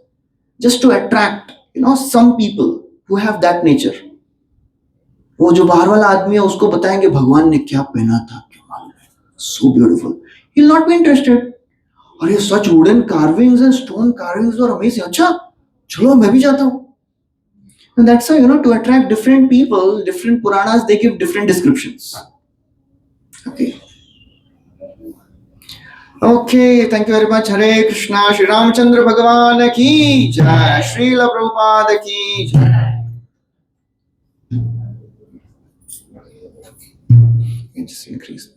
just to attract, some people who have that nature. वो जो बाहर वाला आदमी है उसको बताएंगे भगवान ने क्या पहना था, क्या मालूम है, so beautiful. He'll not be interested. अरे such wooden carvings and stone carvings are amazing. अच्छा, चलो मैं भी जाता हूँ. And that's how, to attract different people, different Puranas, they give different descriptions. Okay. Okay, thank you very much. Hare Krishna, Shri Ramchandra Bhagavan ki jai, Srila Prabhupada ki jai. You can just increase.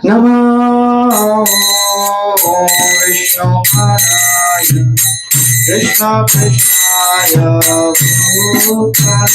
Namo Vishnu Padaya, Krishna Krishnaya Bhutale.